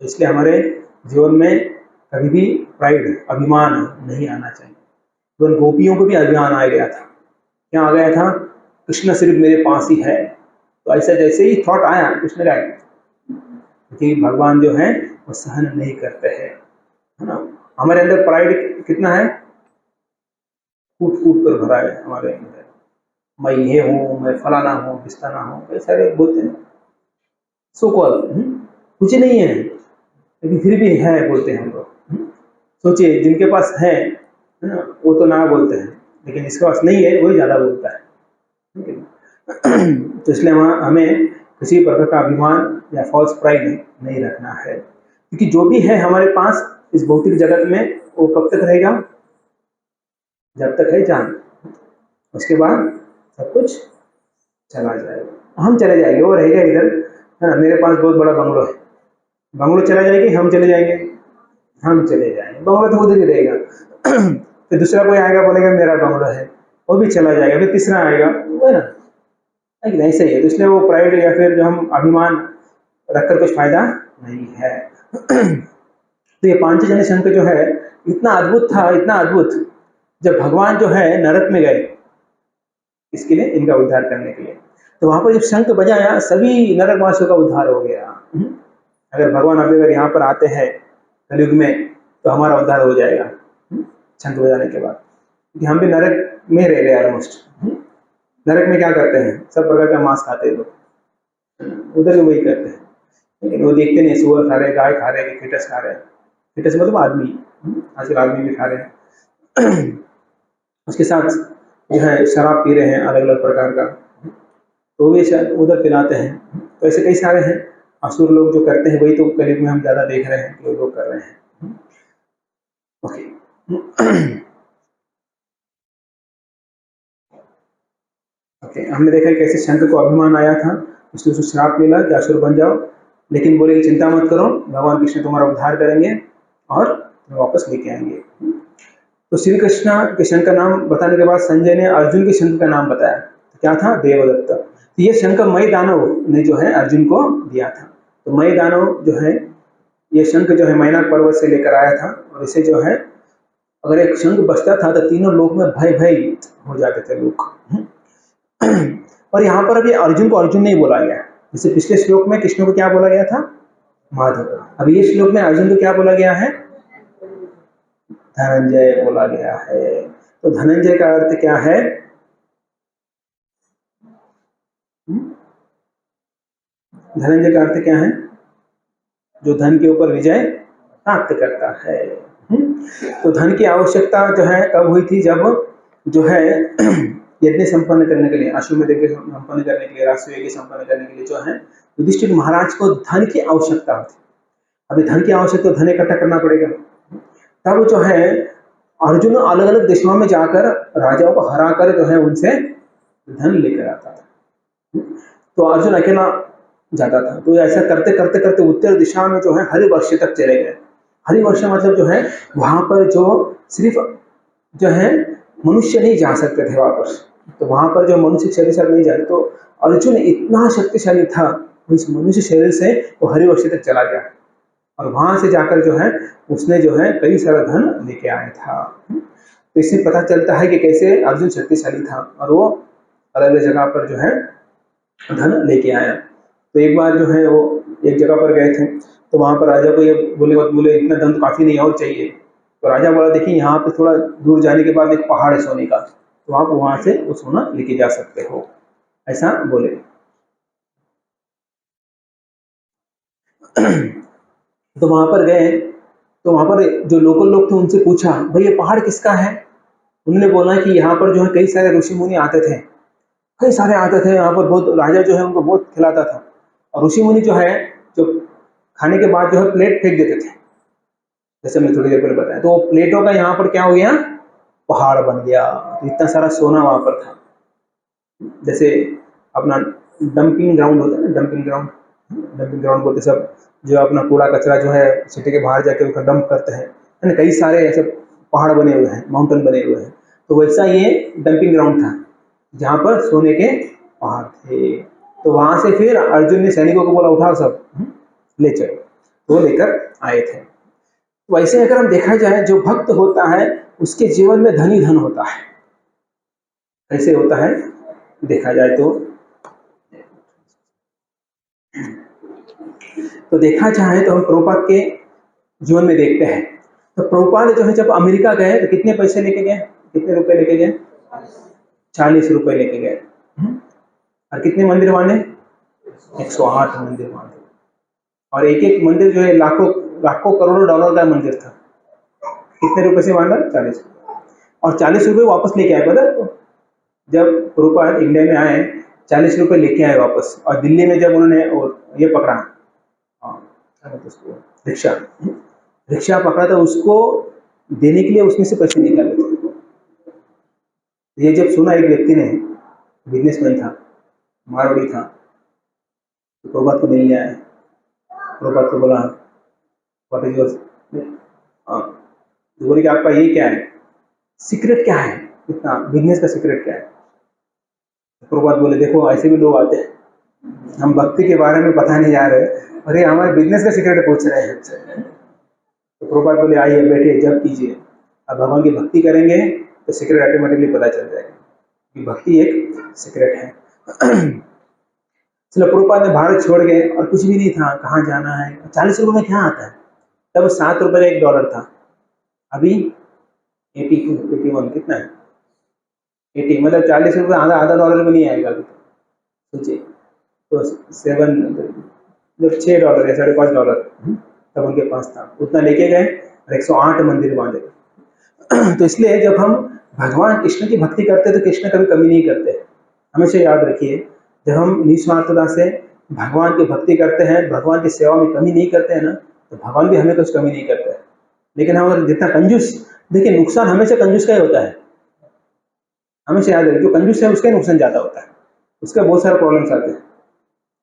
Speaker 1: तो इसलिए हमारे जीवन में कभी भी प्राइड, अभिमान नहीं आना चाहिए। तो गोपियों को भी अभिमान आ गया था। क्या आ गया था? कृष्ण सिर्फ मेरे पास ही है। तो ऐसा जैसे ही थॉट आया कृष्ण का, क्योंकि भगवान जो है वो सहन नहीं करते हैं, है ना। हमारे अंदर प्राइड कितना है? कूट कूट कर भरा है हमारे अंदर। मैं ये हूँ, मैं फलाना हूँ, पिस्ताना हूँ, कई सारे बोलते हैं सो कॉल, कुछ नहीं है लेकिन फिर भी है बोलते हैं हम लोग। सोचिए जिनके पास है ना वो तो ना बोलते हैं, लेकिन इसके पास नहीं है वही ज्यादा बोलता है। तो इसलिए हमें किसी प्रकार का अभिमान या फॉल्स प्राइड नहीं रखना है, क्योंकि जो भी है हमारे पास इस भौतिक जगत में वो कब तक रहेगा? जब तक है जान, उसके बाद सब कुछ चला जाएगा, हम चले जाएंगे, वो रहेगा इधर, है ना। मेरे पास बहुत बड़ा बंगलो है, बंगलो चला जाएगी, हम चले जाएंगे, हम चले जाएंगे, बंगलो तो उधर ही रहेगा। फिर दूसरा कोई आएगा बोलेगा मेरा बंगलो है, वो भी चला जाएगा, फिर तीसरा आएगा, वो है ना, लेकिन ऐसे ही है। तो इसलिए वो प्राइड या फिर जो हम अभिमान रखकर कुछ फायदा नहीं है। तो ये पांचजन्य शंख जो है इतना अद्भुत था, इतना अद्भुत, जब भगवान जो है नरक में गए इसके लिए, इनका उद्धार करने के लिए, तो वहां पर जब शंख बजाया सभी नरकवासियों का उद्धार हो गया। अगर भगवान अगर यहाँ पर आते हैं कलयुग में तो हमारा उद्धार हो जाएगा शंख बजाने के बाद, क्योंकि हम भी नरक में रह रहे ऑलमोस्ट। नरक में क्या करते हैं? सब प्रकार का मांस खाते हैं लोग, उधर भी वही करते हैं, लेकिन वो देखते नहीं, सुअर खा रहे, गाय खा रहे, फीटस खा रहे हैं। फीटस मतलब आदमी, आजकल आदमी भी खा रहे हैं। उसके साथ जो है शराब पी रहे हैं अलग अलग प्रकार का, तो भी उधर पिलाते हैं। तो ऐसे कई सारे हैं असुर लोग जो करते हैं, वही तो कलयुग में हम ज्यादा देख रहे हैं कि वो लोग कर रहे हैं। ओके ओके, हमने देखा कैसे शंख को अभिमान आया था, उसने उसको श्राप मिला कि असुर बन जाओ, लेकिन बोले कि चिंता मत करो, भगवान कृष्ण तुम्हारा उद्धार करेंगे और वापस लेके आएंगे। तो श्री कृष्ण के शंख का नाम बताने के बाद संजय ने अर्जुन के शंख का नाम बताया, तो क्या था? देवदत्त। तो ये शंख मय दानव ने जो है अर्जुन को दिया था। तो मय दानव जो है ये शंख जो है मैनाक पर्वत से लेकर आया था, और इसे जो है अगर एक शंख बजता था तो तीनों लोक में भय भय हो जाते थे लोग। और यहाँ पर अभी अर्जुन को अर्जुन नहीं बोला गया, जैसे पिछले श्लोक में कृष्ण को क्या बोला गया था? माधव। अब ये श्लोक में अर्जुन को क्या बोला गया है? धनंजय बोला गया है। तो धनंजय का अर्थ क्या है? धनंजय का अर्थ क्या है? जो धन के ऊपर विजय प्राप्त करता है। तो धन की आवश्यकता जो है कब हुई थी? जब जो है यज्ञ संपन्न करने के लिए, अश्वमेध यज्ञ संपन्न करने के लिए, राष्ट्रीय यज्ञ संपन्न करने के लिए जो है युधिष्ठिर महाराज को धन की आवश्यकता होती। अभी धन की आवश्यकता, धन इकट्ठा करना पड़ेगा। तब जो है अर्जुन अलग अलग दिशाओं में जाकर राजाओं को हरा कर जो है उनसे धन लेकर आता था। तो अर्जुन अकेला जाता था। तो ऐसा करते करते करते उत्तर दिशा में जो है हरिवर्ष तक चले गए। हरिवर्ष मतलब जो है वहां पर जो सिर्फ जो है मनुष्य नहीं जा सकते थे वापस। तो वहां पर जो मनुष्य शरीर से नहीं जाते, तो अर्जुन इतना शक्तिशाली था, इस मनुष्य शरीर से वो हरिवर्ष तक चला गया और वहां से जाकर जो है उसने जो है कई सारा धन लेके आया था। तो इससे पता चलता है कि कैसे अर्जुन शक्तिशाली था और वो अलग अलग जगह पर जो है धन लेके आया। तो एक बार जो है वो एक जगह पर गए थे, तो वहां पर राजा को ये बोले इतना धन तो काफी नहीं और चाहिए। तो राजा बोला देखिए यहाँ पे थोड़ा दूर जाने के बाद एक पहाड़ है सोने का, तो आप वहां से वो सोना लेके जा सकते हो, ऐसा बोले। तो वहां पर गए, तो वहां पर जो लोकल लोग थे उनसे पूछा भाई ये पहाड़ किसका है? उन्होंने बोला कि यहाँ पर जो है कई सारे ऋषि मुनि आते थे, कई सारे आते थे यहाँ पर, बहुत राजा जो है उनको बहुत खिलाता था। और ऋषि मुनि जो है जो खाने के बाद जो है प्लेट फेंक देते थे, जैसे मैं थोड़ी देर पहले बताया। तो प्लेटों का यहाँ पर क्या हो गया? पहाड़ बन गया। इतना सारा सोना वहां पर था। जैसे अपना डंपिंग ग्राउंड होता है ना, डंपिंग ग्राउंड बोलते सब, जो अपना कूड़ा कचरा जो है सिटी के बाहर जाके उसका डंप करते हैं, है ना। कई सारे ऐसे पहाड़ बने हुए हैं, माउंटेन बने हुए हैं। तो वैसा ये डंपिंग ग्राउंड था जहाँ पर सोने के पहाड़ थे। तो वहां से फिर अर्जुन ने सैनिकों को बोला उठाओ सब, ले चलो। तो लेकर आए थे। वैसे अगर हम देखा जाए, जो भक्त होता है उसके जीवन में धन ही धन होता है। कैसे होता है देखा जाए तो देखा जाए तो हम प्रभुपाद के जीवन में देखते हैं। तो प्रभुपाद जो है जब अमेरिका गए तो कितने पैसे लेके गए? कितने रुपए लेके गए? 40 रुपए लेके गए। और कितने मंदिर बांधे? 108 मंदिर बांधे। और एक एक मंदिर जो है लाखों लाखों करोड़ों डॉलर का मंदिर था। कितने रुपए से बांधा? 40 रुपए। और 40 रुपए वापस लेके आए। पता है जब प्रभुपाद इंडिया में आए 40 रुपए लेके आए वापस। और दिल्ली में जब उन्होंने ये पकड़ा, रिक्शा रिक्शा पकड़ा, तो उसको देने के लिए उसमें से पैसे निकाले थे। ये जब सुना एक व्यक्ति ने, बिजनेसमैन था, मारवाड़ी था, तो प्रभुपाद को मिलने आया। प्रभुपाद को बोला व्हाट इज योर, बोले कि आपका ये क्या है, सीक्रेट क्या है, इतना बिजनेस का सीक्रेट क्या है? प्रभुपाद बोले देखो ऐसे भी लोग आते हैं, हम भक्ति के बारे में पता नहीं जा रहे, अरे हमारे बिजनेस का सीक्रेट पूछ रहे हैं। तो प्रभुपाद बोले आइए बैठिए, जब कीजिए, अब भगवान की भक्ति करेंगे तो सीक्रेट ऑटोमेटिकली पता चल जाएगा कि भक्ति एक सीक्रेट है। चलो प्रभुपाद ने भारत छोड़ गए और कुछ भी नहीं था, कहाँ जाना है, 40 रुपये में क्या आता है? तब 7 रुपये का $1 था। अभी 81 कितना है? 80, मतलब 40 रुपये आधा डॉलर में नहीं आएगा अभी। सोचिए, तो 7 जब $6 या $5.5 तब उनके पास था, उतना लेके गए और 108 मंदिर बांधे। तो इसलिए जब हम भगवान कृष्ण की भक्ति करते हैं तो कृष्ण कभी कमी नहीं करते। हमेशा याद रखिए, जब हम निस्वार्थता से भगवान की भक्ति करते हैं, भगवान की सेवा में कमी नहीं करते हैं ना, तो भगवान भी हमें कुछ कमी नहीं करते हैं। लेकिन हम अगर जितना कंजूस, देखिए नुकसान हमेशा कंजूस का ही होता है। हमेशा याद रखिए, जो कंजूस है उसका नुकसान ज्यादा होता है, उसका बहुत सारे प्रॉब्लम्स आते हैं।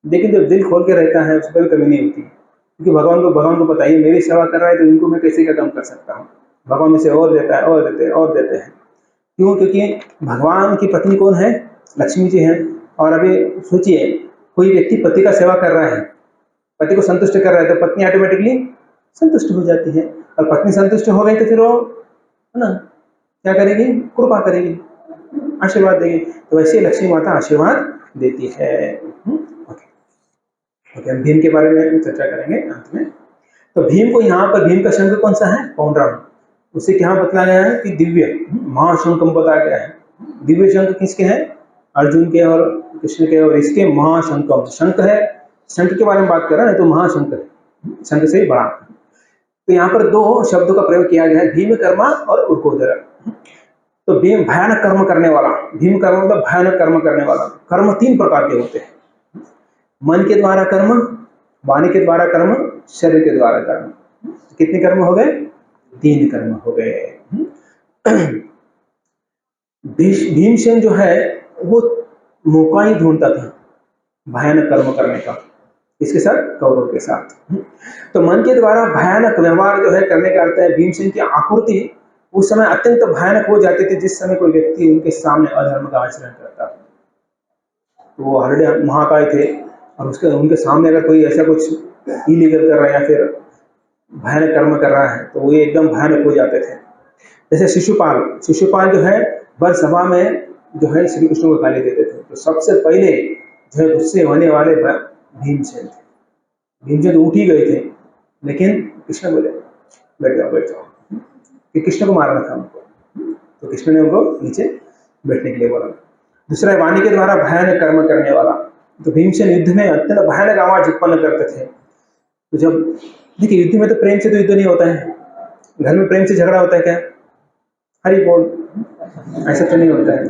Speaker 1: लेकिन जब दिल खोल के रहता है उस पर कमी नहीं होती, क्योंकि भगवान को पता है मेरी सेवा कर रहा है तो इनको मैं कैसे क्या काम कर सकता हूँ। भगवान इसे और देता है, और देते हैं, और देते हैं। क्यों? क्योंकि भगवान की पत्नी कौन है? लक्ष्मी जी है। और अभी सोचिए, कोई व्यक्ति पति का सेवा कर रहा है, पति को संतुष्ट कर रहा है, तो पत्नी ऑटोमेटिकली संतुष्ट हो जाती है। और पत्नी संतुष्ट हो गई तो फिर वो है ना क्या करेगी? कृपा करेगी, आशीर्वाद देगी। तो वैसे लक्ष्मी माता आशीर्वाद देती है। ओके, हम भीम के बारे में चर्चा करेंगे अंत में। तो भीम को यहाँ पर, भीम का शंख कौन सा है? पौंड्रम। उसे क्या बतलाया गया है कि दिव्य महाशंख बताया गया है। दिव्य शंख किसके हैं? अर्जुन के और कृष्ण के, और इसके महाशंख शंख है। शंख के बारे में बात कर रहा है तो महाशंख है, शंख से बड़ा। तो यहाँ पर दो शब्दों का प्रयोग किया गया है, भीम कर्मा और उर्कोदर। तो भीम भयानक कर्म करने वाला, भीम कर्म मतलब भयानक कर्म करने वाला। कर्म तीन प्रकार के होते हैं, मन के द्वारा कर्म, वाणी के द्वारा कर्म, शरीर के द्वारा कर्म। कितने कर्म हो गए? तीन कर्म हो गए। भीमसेन जो है वो मौका ही ढूंढता था भयानक कर्म करने का, इसके साथ, कौरव के साथ। तो मन के द्वारा भयानक व्यवहार जो है करने का अर्थ है भीमसेन की आकृति उस समय अत्यंत भयानक हो जाती थी जिस समय कोई व्यक्ति उनके सामने अधर्म का आचरण करता। तो वो हरडे महाकाय थे और उसके उनके सामने अगर कोई ऐसा कुछ इलीगल कर रहा है या फिर भयानक कर्म कर रहा है तो वो एकदम भयानक हो जाते थे। जैसे शिशुपाल, शिशुपाल जो है वर सभा में जो है श्री कृष्ण को गाली देते थे, तो सबसे पहले जो है गुस्से होने वाले भीमसेन थे। भीमसेन तो उठ ही गए थे, लेकिन कृष्ण बोले बैठ जाओ बैठ जाओ, कि कृष्ण को मारना था उनको, तो कृष्ण ने उनको नीचे बैठने के लिए बोला। दूसरा है वाणी के द्वारा भयानक कर्म करने वाला। तो भीमसेन युद्ध में अत्यंत भयानक आवाज उत्पन्न करते थे। तो जब देखिए युद्ध में तो प्रेम से तो युद्ध नहीं होता है, घर में प्रेम से झगड़ा होता है क्या? हरी बोल, ऐसा तो नहीं होता है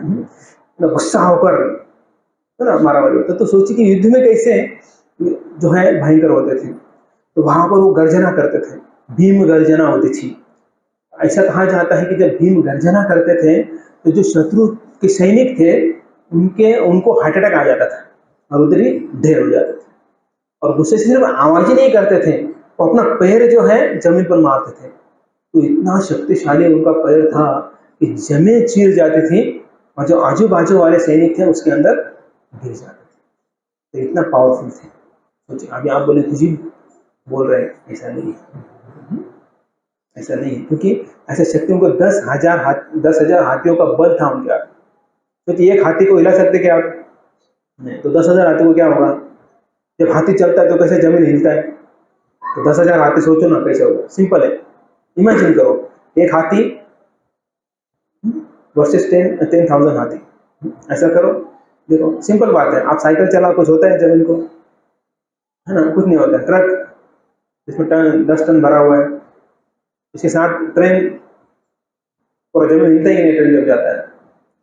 Speaker 1: ना, गुस्सा होकर है ना मारामारी होता। तो सोचिए कि युद्ध में कैसे जो है भयंकर होते थे। तो वहां पर वो गर्जना करते थे, भीम गर्जना होती थी। ऐसा कहा जाता है कि जब भीम गर्जना करते थे तो जो शत्रु के सैनिक थे उनको हार्ट अटैक आ जाता था और उधर ही ढेर हो जाते थे। और गुस्से से सिर्फ आवाज ही नहीं करते थे, वो अपना पैर जो है जमीन पर मारते थे। तो इतना शक्तिशाली उनका पैर था कि जमीन चीर जाती थी और जो आजू बाजू वाले सैनिक थे उसके अंदर गिर जाते थे। तो इतना पावरफुल थे। सोचिए, अभी आप बोले जी बोल रहे हैं, ऐसा नहीं है, ऐसा नहीं है, क्योंकि ऐसे शक्ति उनको 10,000 हाथियों का बल था उनके हाथ। तो एक हाथी को हिला सकते क्या आप? नहीं। तो 10,000 हाथी को क्या होगा? जब हाथी चलता है तो कैसे जमीन हिलता है, तो 10,000 हाथी सोचो ना कैसे होगा। सिंपल है, इमेजिन करो एक हाथी वर्सेस 10,000 हाथी, ऐसा करो, देखो सिंपल बात है। आप साइकिल चला, कुछ होता है जमीन को, है ना? कुछ नहीं होता है। ट्रक जिसमें 10 टन भरा हुआ है, इसके साथ ट्रेन, पूरा जमीन हिलता ही नहीं ट्रेन जब जाता है।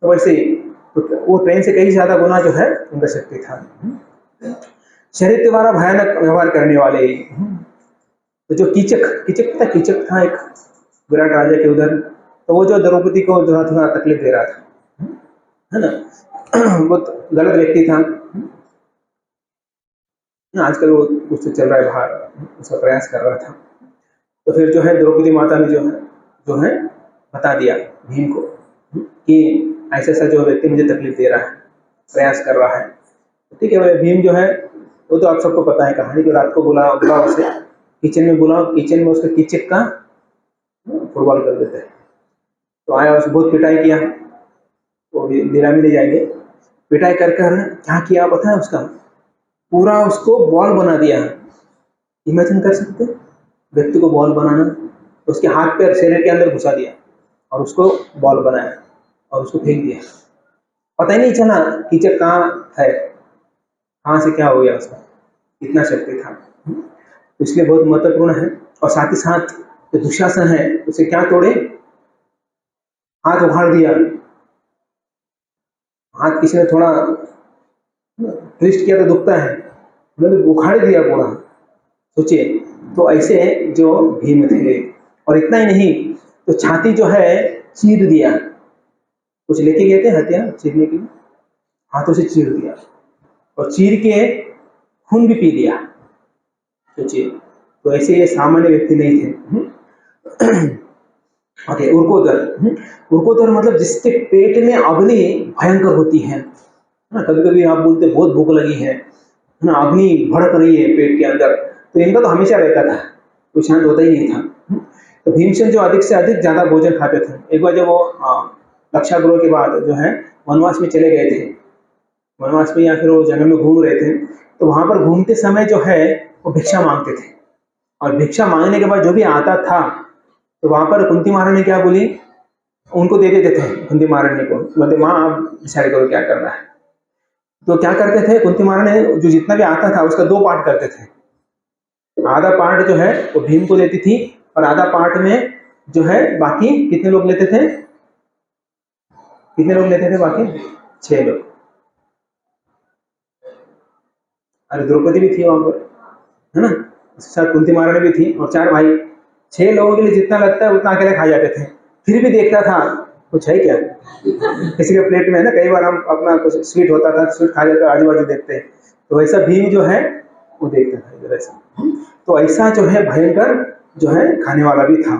Speaker 1: तो वैसे ही तो वो ट्रेन से कई ज्यादा गुना जो है उनका शक्ति था। शरीर के द्वारा भयानक व्यवहार करने वाले। तो जो कीचक था एक विराट राजा के उधर, तो वो जो द्रौपदी को थोड़ा तकलीफ दे रहा था, है ना, बहुत गलत व्यक्ति था। आजकल वो उससे चल रहा है बाहर, उसका प्रयास कर रहा था। तो फिर जो है द्रौपदी माता ने जो है बता दिया भीम को कि ऐसा ऐसा जो व्यक्ति मुझे तकलीफ दे रहा है, प्रयास कर रहा है। ठीक है, भीम जो है वो तो आप सबको पता है कहानी, जो रात को बुलाओ उसे किचन में, बुलाओ किचन में, उसका कीचक का फुटबॉल कर देते हैं। तो आया, उसे बहुत पिटाई किया, वो भी नीलामी ले जाएंगे। पिटाई कर क्या किया पता है? उसका पूरा उसको बॉल बना दिया। इमेजिन कर सकते व्यक्ति को बॉल बनाना, उसके हाथ पैर शरीर के अंदर घुसा दिया और उसको बॉल बनाया और उसको फेंक दिया। पता ही नहीं चला कीचक कहाँ है, कहाँ से क्या हो गया उसका, इतना शक्ति था। तो इसलिए बहुत महत्वपूर्ण है। और साथ ही साथ जो दुशासन है उसे क्या तोड़े, हाथ उखाड़ दिया। हाथ किसी ने थोड़ा ट्विस्ट किया तो दुखता है, मतलब उखाड़ दिया पूरा। सोचिए, तो ऐसे जो भीम थे। और इतना ही नहीं, तो छाती जो है चीर दिया। कुछ लेके गए थे हथियार चीरने के लिए, हाथों से चीर दिया और चीर के खून भी पी लिया। सोचिए, तो ऐसे ये सामान्य व्यक्ति नहीं थे। ओके, उर्कोदर मतलब जिसके पेट में अग्नि भयंकर होती है ना। कभी कभी आप बोलते बहुत भूख लगी है ना, अग्नि भड़क रही है पेट के अंदर, तो इनका तो हमेशा रहता था, कोई शांत होता ही नहीं था। तो भीमसेन जो अधिक से अधिक ज्यादा भोजन खाते थे। एक बार जब वो रक्षागृह के बाद जो है वनवास में चले गए थे, वनवास में या फिर वो जंगल में घूम रहे थे, तो वहां पर घूमते समय जो है वो भिक्षा मांगते थे। और भिक्षा मांगने के बाद जो भी आता था तो वहां पर कुंती महारानी क्या बोली, उनको दे देते थे कुंती महारानी को, बोलते माँ आप डिसाइड करो क्या करना है। तो क्या करते थे कुंती महारानी, जो जितना भी आता था उसका 2 पार्ट करते थे। आधा पार्ट जो है वो भीम को देती थी, और आधा पार्ट में जो है बाकी कितने लोग लेते थे, कितने लोग लेते थे बाकी 6 लोग। अरे द्रौपदी भी थी वहां पर, है ना, उसके साथ कुंती महारानी भी थी और 4 भाई। 6 लोगों के लिए जितना लगता है उतना अकेले खा जाते थे। फिर भी देखता था कुछ है क्या किसी के प्लेट में, है ना, कई बार हम अपना कुछ स्वीट होता था, स्वीट खा जाते आजू बाजू देखते हैं, तो वैसा भीम जो है वो देखता था इधर ऐसा। तो ऐसा जो है भयंकर जो है खाने वाला भी था।